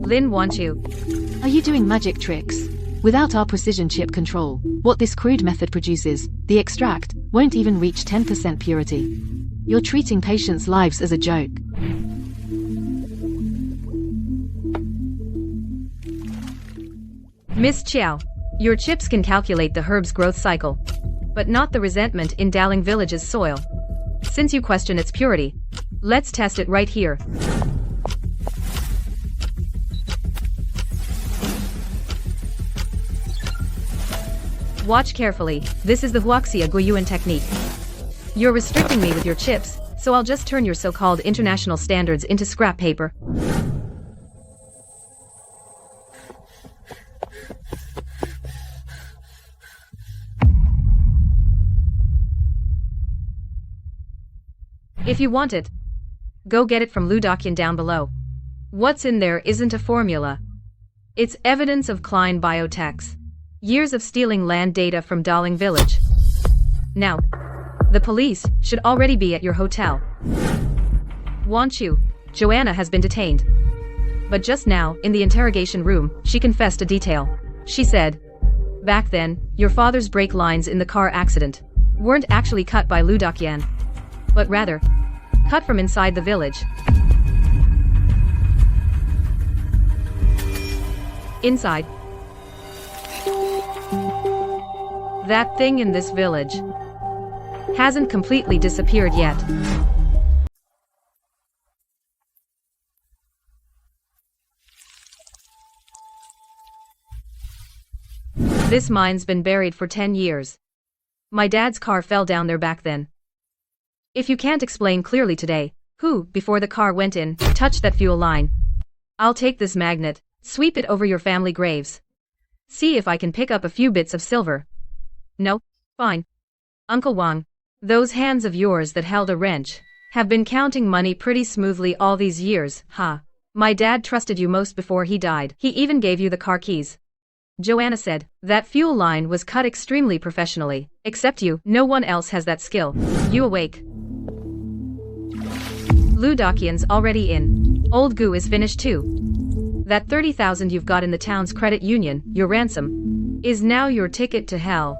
Lin wants you. Are you doing magic tricks? Without our precision chip control, what this crude method produces, the extract, won't even reach 10% purity. You're treating patients' lives as a joke. Miss Chiao, your chips can calculate the herb's growth cycle, but not the resentment in Dowling Village's soil. Since you question its purity, let's test it right here. Watch carefully, this is the Huaxia Guiyuan technique. You're restricting me with your chips, so I'll just turn your so-called international standards into scrap paper. If you want it, go get it from Lu Daqian down below. What's in there isn't a formula. It's evidence of Klein Biotech's years of stealing land data from Dowling Village. Now, the police should already be at your hotel. Want you? Joanna has been detained. But just now, in the interrogation room, she confessed a detail. She said, back then, your father's brake lines in the car accident weren't actually cut by Lu Daqian, but rather, cut from inside the village. Inside. That thing in this village Hasn't completely disappeared yet. This mine's been buried for 10 years. My dad's car fell down there back then. If you can't explain clearly today, who, before the car went in, touched that fuel line? I'll take this magnet, sweep it over your family graves. See if I can pick up a few bits of silver. No? Fine. Uncle Wang, those hands of yours that held a wrench have been counting money pretty smoothly all these years, huh? My dad trusted you most before he died. He even gave you the car keys. Joanna said, that fuel line was cut extremely professionally. Except you, no one else has that skill. You awake. Lu Daqian's already in. Old Gu is finished too. That 30,000 you've got in the town's credit union, your ransom, is now your ticket to hell.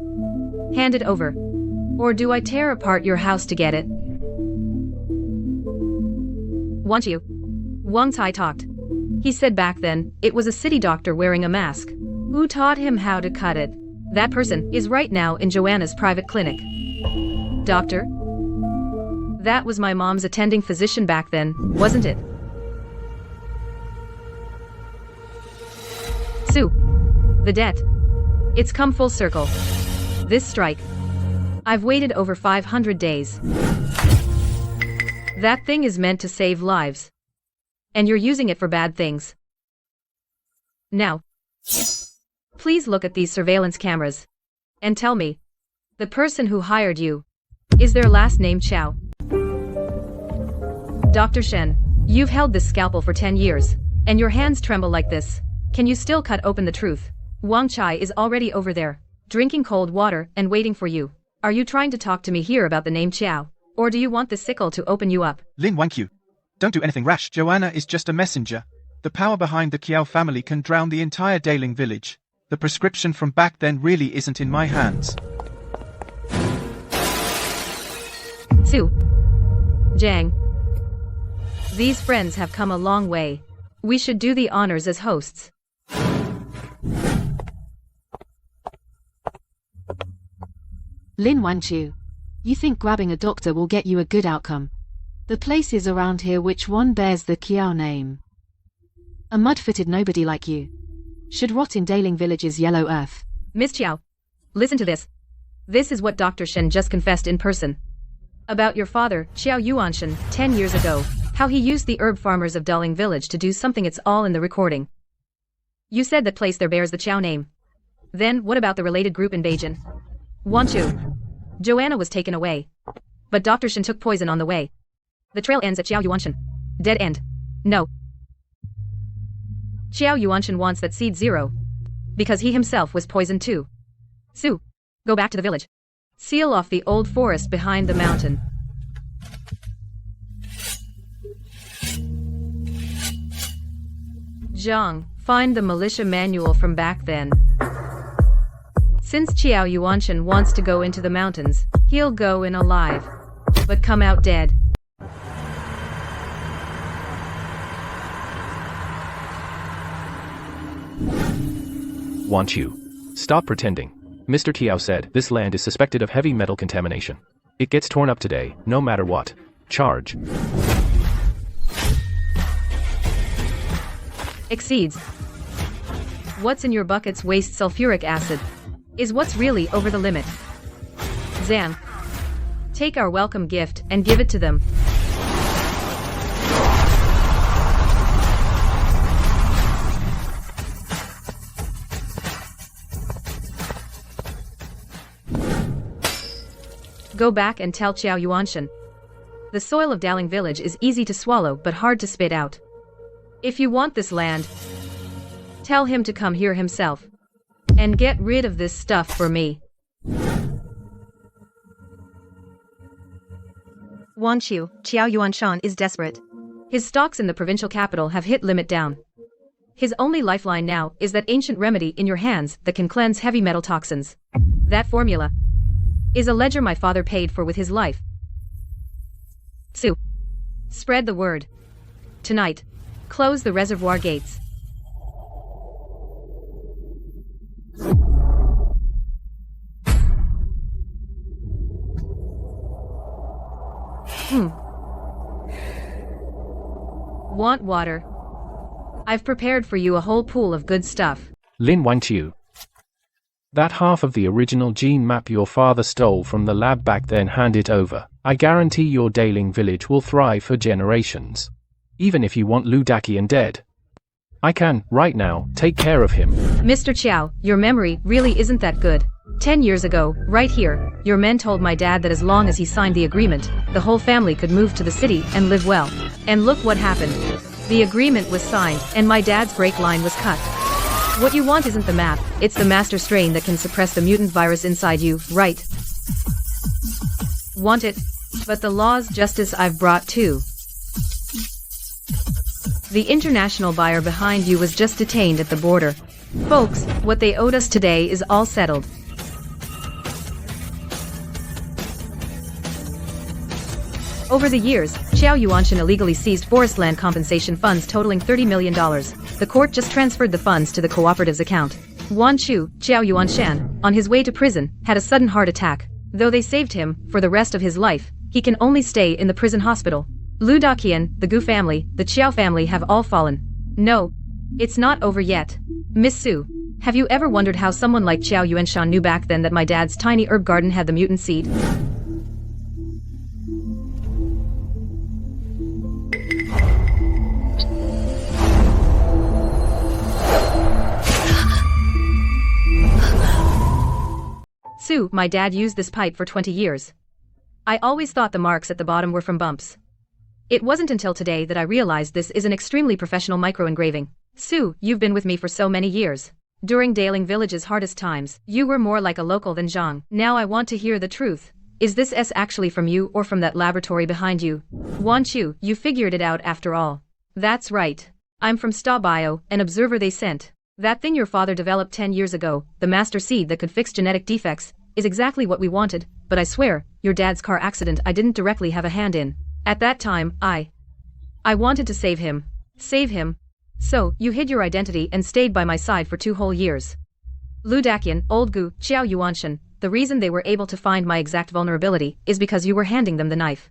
Hand it over. Or do I tear apart your house to get it? Want you? Wang Tai talked. He said back then, it was a city doctor wearing a mask. Who taught him how to cut it? That person is right now in Joanna's private clinic. Doctor? That was my mom's attending physician back then, wasn't it? Sue. The debt. It's come full circle. This strike. I've waited over 500 days. That thing is meant to save lives. And you're using it for bad things. Now, please look at these surveillance cameras. And tell me, the person who hired you, is their last name Chow? Dr. Shen, you've held this scalpel for 10 years, and your hands tremble like this. Can you still cut open the truth? Wang Chai is already over there, drinking cold water and waiting for you. Are you trying to talk to me here about the name Chow? Or do you want the sickle to open you up? Lin Wangqiu. Don't do anything rash. Joanna is just a messenger. The power behind the Kiao family can drown the entire Daling village. The prescription from back then really isn't in my hands. Sue. Jiang. These friends have come a long way. We should do the honors as hosts. Lin Wanchu. You think grabbing a doctor will get you a good outcome? The places around here which one bears the Kiao name. A mud-footed nobody like you should rot in Daling Village's yellow earth. Miss Chiao, listen to this. This is what Dr. Shen just confessed in person. About your father, Xiao Yuanshan, 10 years ago, how he used the herb farmers of Daling Village to do something. It's all in the recording. You said that place there bears the Xiao name. Then, what about the related group in Beijing? Wanchu. Joanna was taken away. But Dr. Shen took poison on the way. The trail ends at Xiao Yuanshan. Dead end. No. Xiao Yuanshan wants that seed 0. Because he himself was poisoned too. Sue, go back to the village. Seal off the old forest behind the mountain. Zhang, find the militia manual from back then. Since Xiao Yuanshan wants to go into the mountains, he'll go in alive, but come out dead. Want you? Stop pretending. Mr. Tiao said, this land is suspected of heavy metal contamination. It gets torn up today, no matter what. Charge. Exceeds. What's in your bucket's waste sulfuric acid is what's really over the limit. Zhang, take our welcome gift and give it to them. Go back and tell Xiao Yuanshan. The soil of Daling Village is easy to swallow but hard to spit out. If you want this land, tell him to come here himself. And get rid of this stuff for me. Wanchu, Xiao Yuanshan is desperate. His stocks in the provincial capital have hit limit down. His only lifeline now is that ancient remedy in your hands that can cleanse heavy metal toxins. That formula is a ledger my father paid for with his life. Sue, spread the word. Tonight, close the reservoir gates. Want water? I've prepared for you a whole pool of good stuff. Lin Wangqiu. That half of the original gene map your father stole from the lab back then, hand it over. I guarantee your Daling village will thrive for generations. Even if you want Lu Daqian dead. I can, right now, take care of him. Mr. Qiao, your memory really isn't that good. 10 years ago, right here, your men told my dad that as long as he signed the agreement, the whole family could move to the city and live well. And look what happened. The agreement was signed, and my dad's brake line was cut. What you want isn't the map, it's the master strain that can suppress the mutant virus inside you, right? Want it? But the law's justice I've brought too. The international buyer behind you was just detained at the border. Folks, what they owed us today is all settled. Over the years, Xiao Yuanshan illegally seized forest land compensation funds totaling $30 million. The court just transferred the funds to the cooperative's account. Wan Chu, Xiao Yuanshan, on his way to prison, had a sudden heart attack. Though they saved him, for the rest of his life, he can only stay in the prison hospital. Lu Daqian, the Gu family, the Qiao family have all fallen. No, it's not over yet. Miss Su, have you ever wondered how someone like Xiao Yuanshan knew back then that my dad's tiny herb garden had the mutant seed? Su, my dad used this pipe for 20 years. I always thought the marks at the bottom were from bumps. It wasn't until today that I realized this is an extremely professional micro-engraving. Su, you've been with me for so many years. During Daling Village's hardest times, you were more like a local than Zhang. Now I want to hear the truth. Is this S actually from you or from that laboratory behind you? Wan Chu, you figured it out after all. That's right. I'm from Sta Bio, an observer they sent. That thing your father developed 10 years ago, the master seed that could fix genetic defects, is exactly what we wanted, but I swear, your dad's car accident I didn't directly have a hand in. At that time, I wanted to save him. Save him. So, you hid your identity and stayed by my side for 2 whole years. Lu Daqian, Old Gu, Xiao Yuanshan, the reason they were able to find my exact vulnerability is because you were handing them the knife.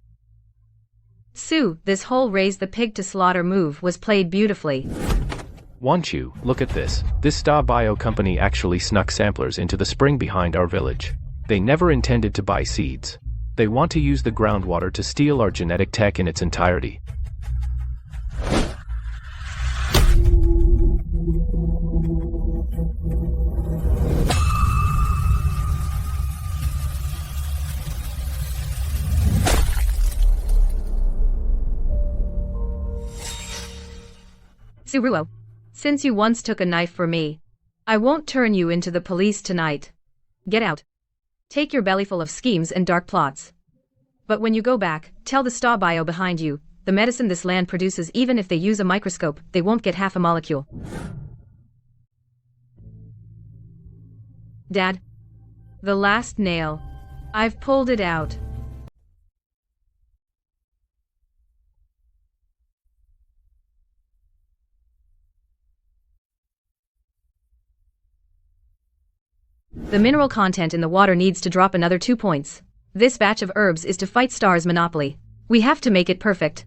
Su, this whole raise the pig to slaughter move was played beautifully. Wan Chu, look at this. This Star Bio company actually snuck samplers into the spring behind our village. They never intended to buy seeds. They want to use the groundwater to steal our genetic tech in its entirety. Suruo, since you once took a knife for me, I won't turn you into the police tonight. Get out. Take your bellyful of schemes and dark plots. But when you go back, tell the Sta Bio behind you, the medicine this land produces, even if they use a microscope, they won't get half a molecule. Dad. The last nail. I've pulled it out. The mineral content in the water needs to drop another 2 points. This batch of herbs is to fight Star's monopoly. We have to make it perfect.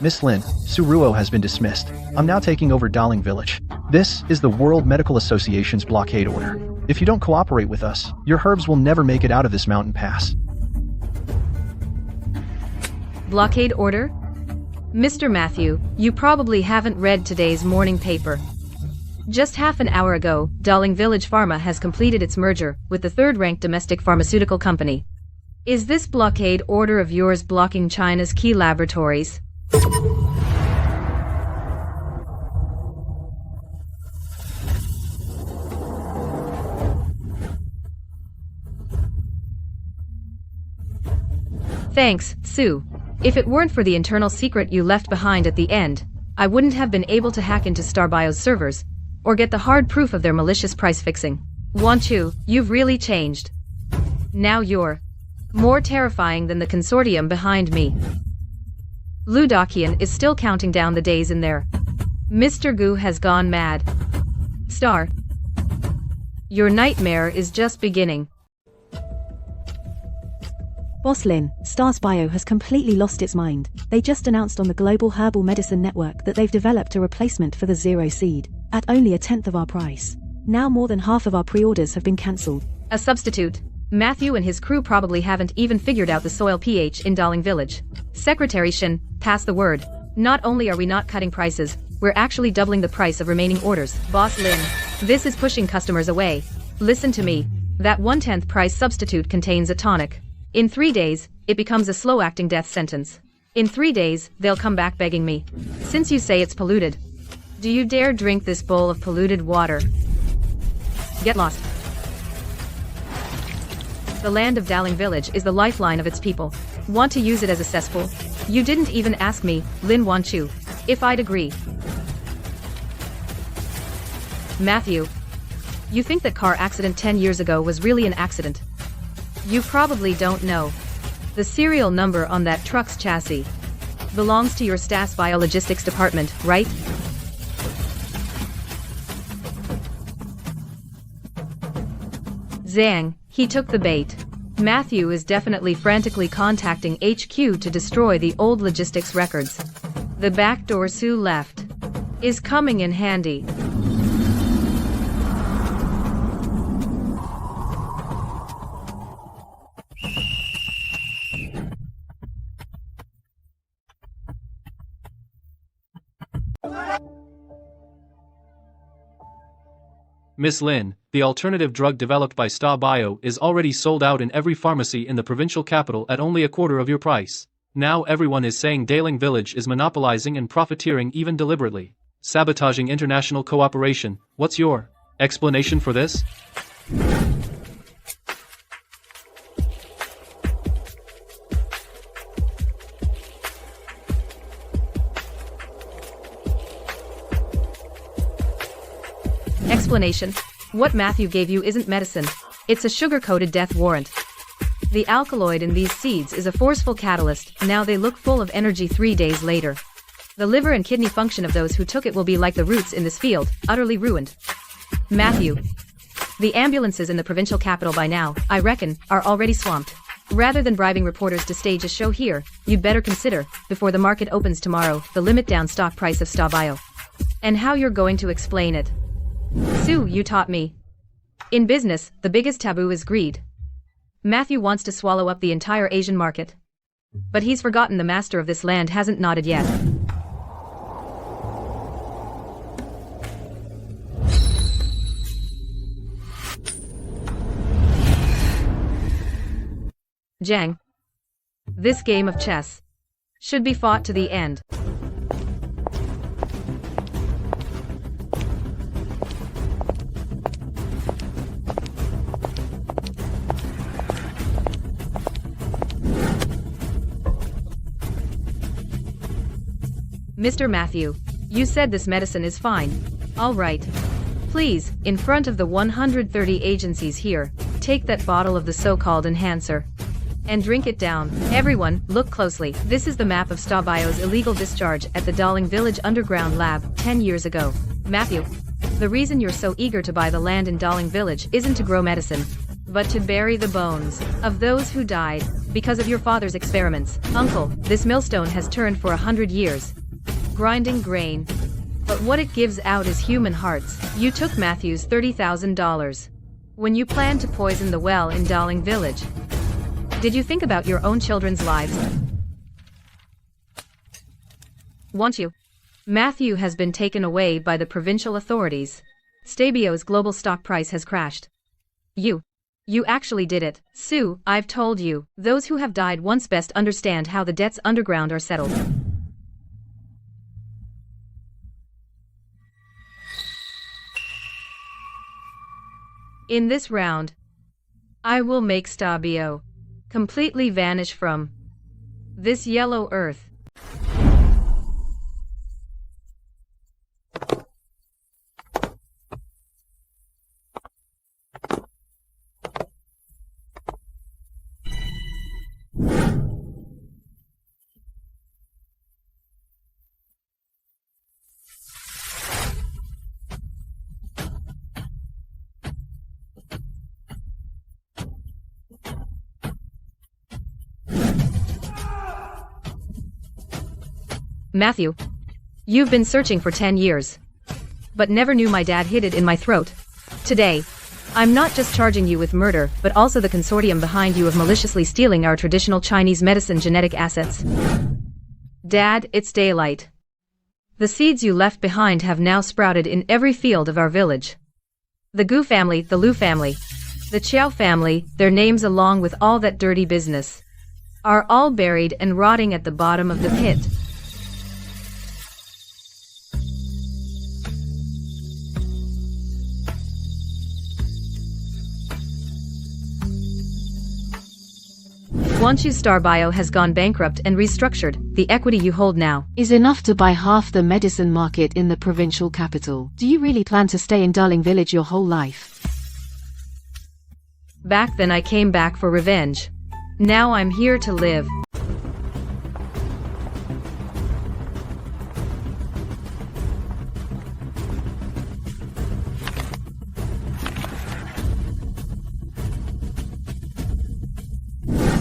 Miss Lin, Suruo has been dismissed. I'm now taking over Daling Village. This is the World Medical Association's blockade order. If you don't cooperate with us, your herbs will never make it out of this mountain pass. Blockade order? Mr. Matthew, you probably haven't read today's morning paper. Just half an hour ago, Daling Village Pharma has completed its merger with the third-ranked domestic pharmaceutical company. Is this blockade order of yours blocking China's key laboratories? Thanks, Su. If it weren't for the internal secret you left behind at the end, I wouldn't have been able to hack into Starbio's servers, or get the hard proof of their malicious price fixing. Wan Chu, you've really changed. Now you're more terrifying than the consortium behind me. Lu Daqian is still counting down the days in there. Mr. Gu has gone mad. Star, your nightmare is just beginning. Boss Lin, Stars Bio has completely lost its mind. They just announced on the Global Herbal Medicine Network that they've developed a replacement for the Zero Seed, at only a tenth of our price. Now more than half of our pre-orders have been cancelled. A substitute. Matthew and his crew probably haven't even figured out the soil pH in Darling Village. Secretary Shin, pass the word. Not only are we not cutting prices, we're actually doubling the price of remaining orders. Boss Lin, this is pushing customers away. Listen to me. That 1/10 price substitute contains a tonic. In 3 days, it becomes a slow-acting death sentence. In 3 days, they'll come back begging me. Since you say it's polluted, do you dare drink this bowl of polluted water? Get lost. The land of Darling Village is the lifeline of its people. Want to use it as a cesspool? You didn't even ask me, Lin Wanchu, if I'd agree. Matthew, you think that car accident 10 years ago was really an accident? You probably don't know. The serial number on that truck's chassis belongs to your Stas Biologistics department, right? Zhang, he took the bait. Matthew is definitely frantically contacting HQ to destroy the old logistics records. The backdoor Sue left is coming in handy. Miss Lin, the alternative drug developed by Sta Bio is already sold out in every pharmacy in the provincial capital at only a quarter of your price. Now everyone is saying Darling Village is monopolizing and profiteering even deliberately, sabotaging international cooperation. What's your explanation for this? Explanation. What Matthew gave you isn't medicine. It's a sugar-coated death warrant. The alkaloid in these seeds is a forceful catalyst. Now they look full of energy 3 days later. The liver and kidney function of those who took it will be like the roots in this field, utterly ruined. Matthew. The ambulances in the provincial capital by now, I reckon, are already swamped. Rather than bribing reporters to stage a show here, you'd better consider, before the market opens tomorrow, the limit-down stock price of Sta Bio. And how you're going to explain it. Sue, you taught me. In business, the biggest taboo is greed. Matthew wants to swallow up the entire Asian market. But he's forgotten the master of this land hasn't nodded yet. Zhang. This game of chess should be fought to the end. Mr. Matthew, you said this medicine is fine. All right. Please, in front of the 130 agencies here, take that bottle of the so-called enhancer and drink it down. Everyone, look closely. This is the map of Sta Bio's illegal discharge at the Darling Village underground lab 10 years ago. Matthew, the reason you're so eager to buy the land in Darling Village isn't to grow medicine, but to bury the bones of those who died because of your father's experiments. Uncle, this millstone has turned for 100 years. Grinding grain. But what it gives out is human hearts. You took Matthew's $30,000 when you planned to poison the well in Darling Village. Did you think about your own children's lives? Want you? Matthew has been taken away by the provincial authorities. Stabio's global stock price has crashed. You actually did it. Sue, I've told you, those who have died once best understand how the debts underground are settled. In this round, I will make Stabio completely vanish from this yellow earth. Matthew. You've been searching for 10 years. But never knew my dad hid it in my throat. Today, I'm not just charging you with murder, but also the consortium behind you of maliciously stealing our traditional Chinese medicine genetic assets. Dad, it's daylight. The seeds you left behind have now sprouted in every field of our village. The Gu family, the Lu family, the Chiao family, their names along with all that dirty business, are all buried and rotting at the bottom of the pit. Once you Star Bio has gone bankrupt and restructured, the equity you hold now is enough to buy half the medicine market in the provincial capital. Do you really plan to stay in Darling Village your whole life? Back then I came back for revenge. Now I'm here to live.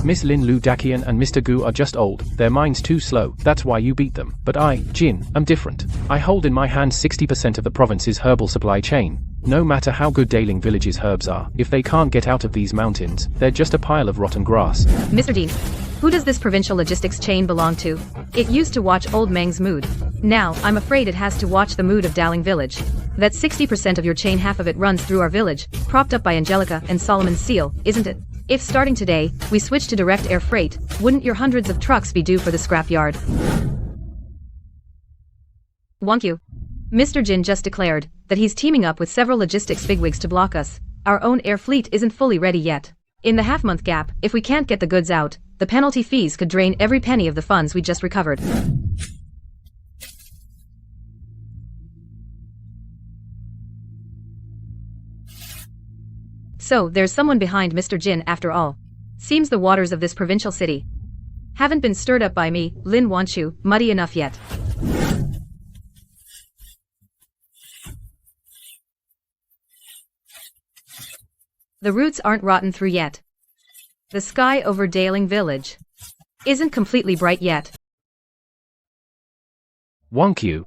Miss Lin Lu Dakian and Mr. Gu are just old, their minds too slow, that's why you beat them. But I, Jin, am different. I hold in my hand 60% of the province's herbal supply chain. No matter how good Daling Village's herbs are, if they can't get out of these mountains, they're just a pile of rotten grass. Mr. Dean, who does this provincial logistics chain belong to? It used to watch Old Meng's mood. Now, I'm afraid it has to watch the mood of Daling Village. That's 60% of your chain, half of it runs through our village, propped up by Angelica and Solomon's seal, isn't it? If starting today, we switch to direct air freight, wouldn't your hundreds of trucks be due for the scrapyard? Wonkyu. Mr. Jin just declared that he's teaming up with several logistics bigwigs to block us. Our own air fleet isn't fully ready yet. In the half-month gap, if we can't get the goods out, the penalty fees could drain every penny of the funds we just recovered. So, there's someone behind Mr. Jin after all. Seems the waters of this provincial city haven't been stirred up by me, Lin Wanchu, muddy enough yet. The roots aren't rotten through yet. The sky over Daling Village isn't completely bright yet. Wonkyu.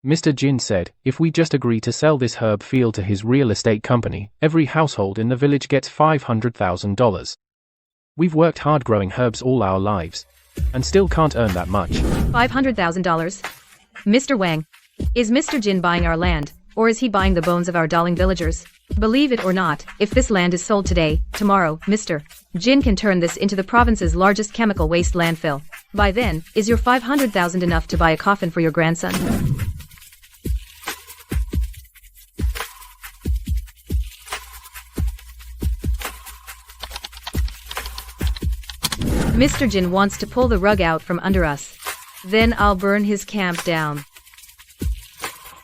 Mr. Jin said, if we just agree to sell this herb field to his real estate company, every household in the village gets $500,000. We've worked hard growing herbs all our lives, and still can't earn that much. $500,000? Mr. Wang, is Mr. Jin buying our land, or is he buying the bones of our Daling villagers? Believe it or not, if this land is sold today, tomorrow, Mr. Jin can turn this into the province's largest chemical waste landfill. By then, is your $500,000 enough to buy a coffin for your grandson? Mr. Jin wants to pull the rug out from under us. Then I'll burn his camp down.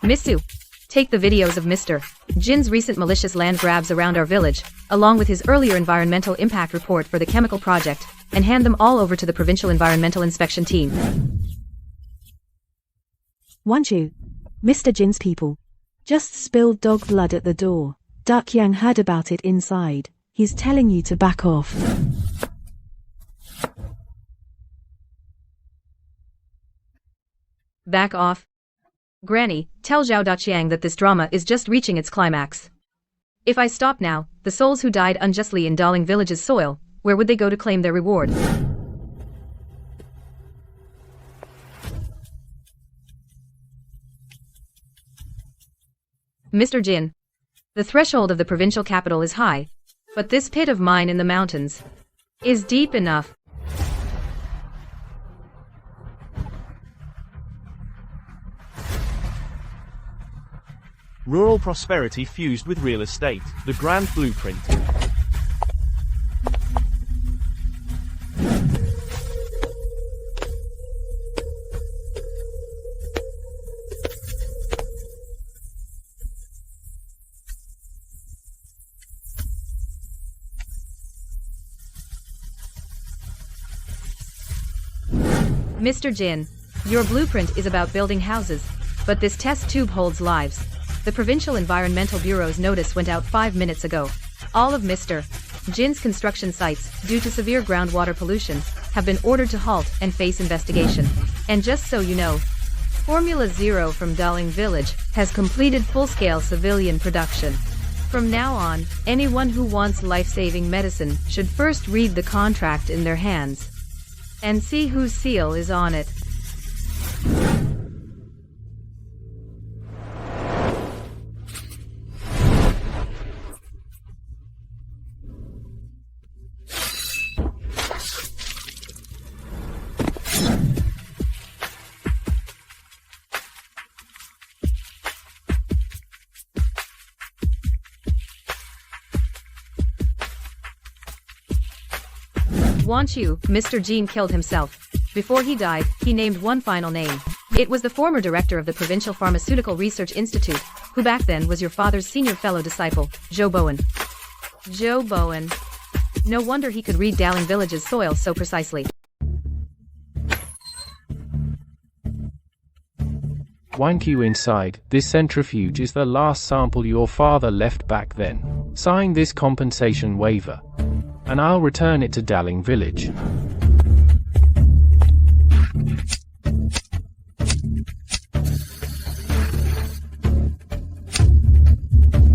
Misu, take the videos of Mr. Jin's recent malicious land grabs around our village, along with his earlier environmental impact report for the chemical project, and hand them all over to the provincial environmental inspection team. Wanchu. Mr. Jin's people just spilled dog blood at the door. Duck Yang heard about it inside. He's telling you to back off. Back off. Granny, tell Zhao Daqiang that this drama is just reaching its climax. If I stop now, the souls who died unjustly in Daling Village's soil, where would they go to claim their reward? Mr. Jin. The threshold of the provincial capital is high, but this pit of mine in the mountains is deep enough. Rural prosperity fused with real estate, the grand blueprint. Mr. Jin, your blueprint is about building houses, but this test tube holds lives. The Provincial Environmental Bureau's notice went out 5 minutes ago. All of Mr. Jin's construction sites, due to severe groundwater pollution, have been ordered to halt and face investigation. And just so you know, Formula Zero from Darling Village has completed full-scale civilian production. From now on, anyone who wants life-saving medicine should first read the contract in their hands and see whose seal is on it. Want you, Mr. Jean killed himself. Before he died, he named one final name. It was the former director of the Provincial Pharmaceutical Research Institute, who back then was your father's senior fellow disciple, Joe Bowen. Joe Bowen. No wonder he could read Darling Village's soil so precisely. Wank you inside, this centrifuge is the last sample your father left back then. Sign this compensation waiver, and I'll return it to Darling Village.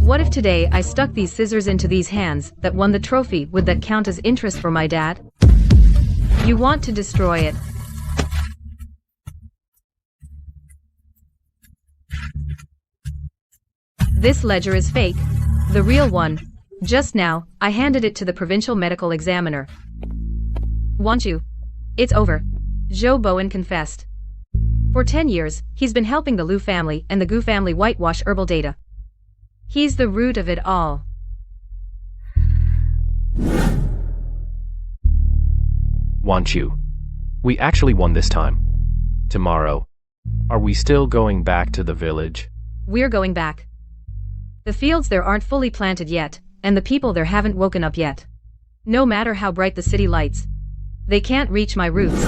What if today I stuck these scissors into these hands that won the trophy? Would that count as interest for my dad? You want to destroy it. This ledger is fake. The real one. Just now, I handed it to the provincial medical examiner. Want you? It's over. Joe Bowen confessed. For 10 years, he's been helping the Liu family and the Gu family whitewash herbal data. He's the root of it all. Want you? We actually won this time. Tomorrow. Are we still going back to the village? We're going back. The fields there aren't fully planted yet, and the people there haven't woken up yet. No matter how bright the city lights, they can't reach my roots.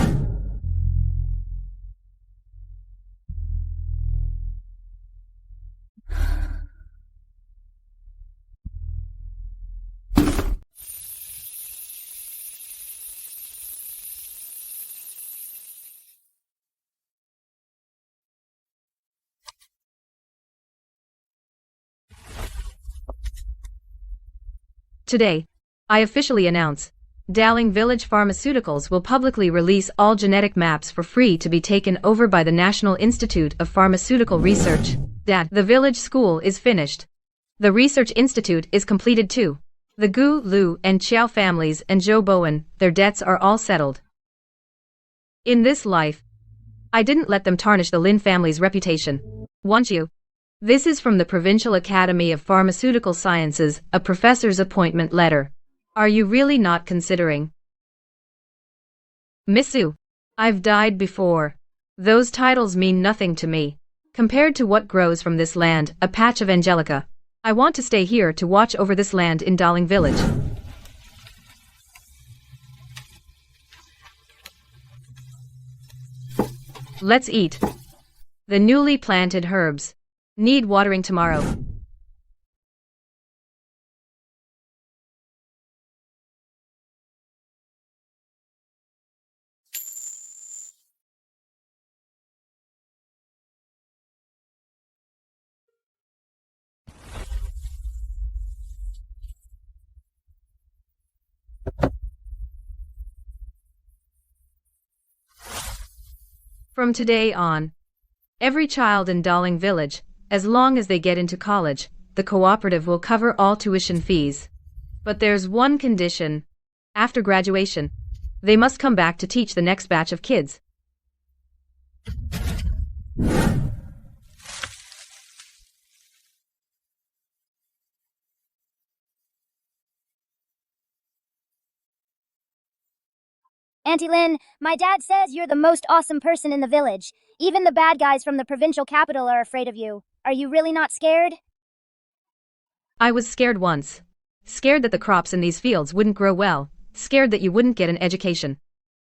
Today, I officially announce, Darling Village Pharmaceuticals will publicly release all genetic maps for free to be taken over by the National Institute of Pharmaceutical Research. Dad, the village school is finished. The research institute is completed too. The Gu, Liu, and Qiao families and Joe Bowen, their debts are all settled. In this life, I didn't let them tarnish the Lin family's reputation. Want you? This is from the Provincial Academy of Pharmaceutical Sciences, a professor's appointment letter. Are you really not considering? Miss Su, I've died before. Those titles mean nothing to me. Compared to what grows from this land, a patch of angelica. I want to stay here to watch over this land in Darling Village. Let's eat. The newly planted herbs need watering tomorrow. From today on, every child in Darling Village, as long as they get into college, the cooperative will cover all tuition fees. But there's one condition. After graduation, they must come back to teach the next batch of kids. Auntie Lynn, my dad says you're the most awesome person in the village. Even the bad guys from the provincial capital are afraid of you. Are you really not scared? I was scared once. Scared that the crops in these fields wouldn't grow well. Scared that you wouldn't get an education.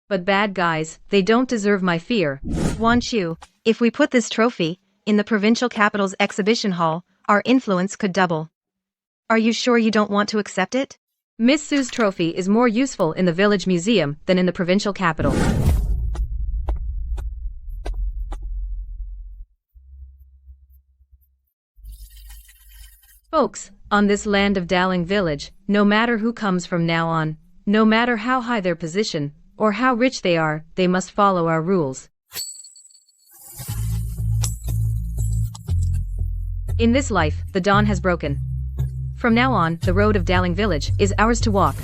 But bad guys, they don't deserve my fear. Want you? If we put this trophy in the provincial capital's exhibition hall, our influence could double. Are you sure you don't want to accept it? Miss Sue's trophy is more useful in the village museum than in the provincial capital. Folks, on this land of Dowling Village, no matter who comes from now on, no matter how high their position, or how rich they are, they must follow our rules. In this life, the dawn has broken. From now on, the road of Dowling Village is ours to walk.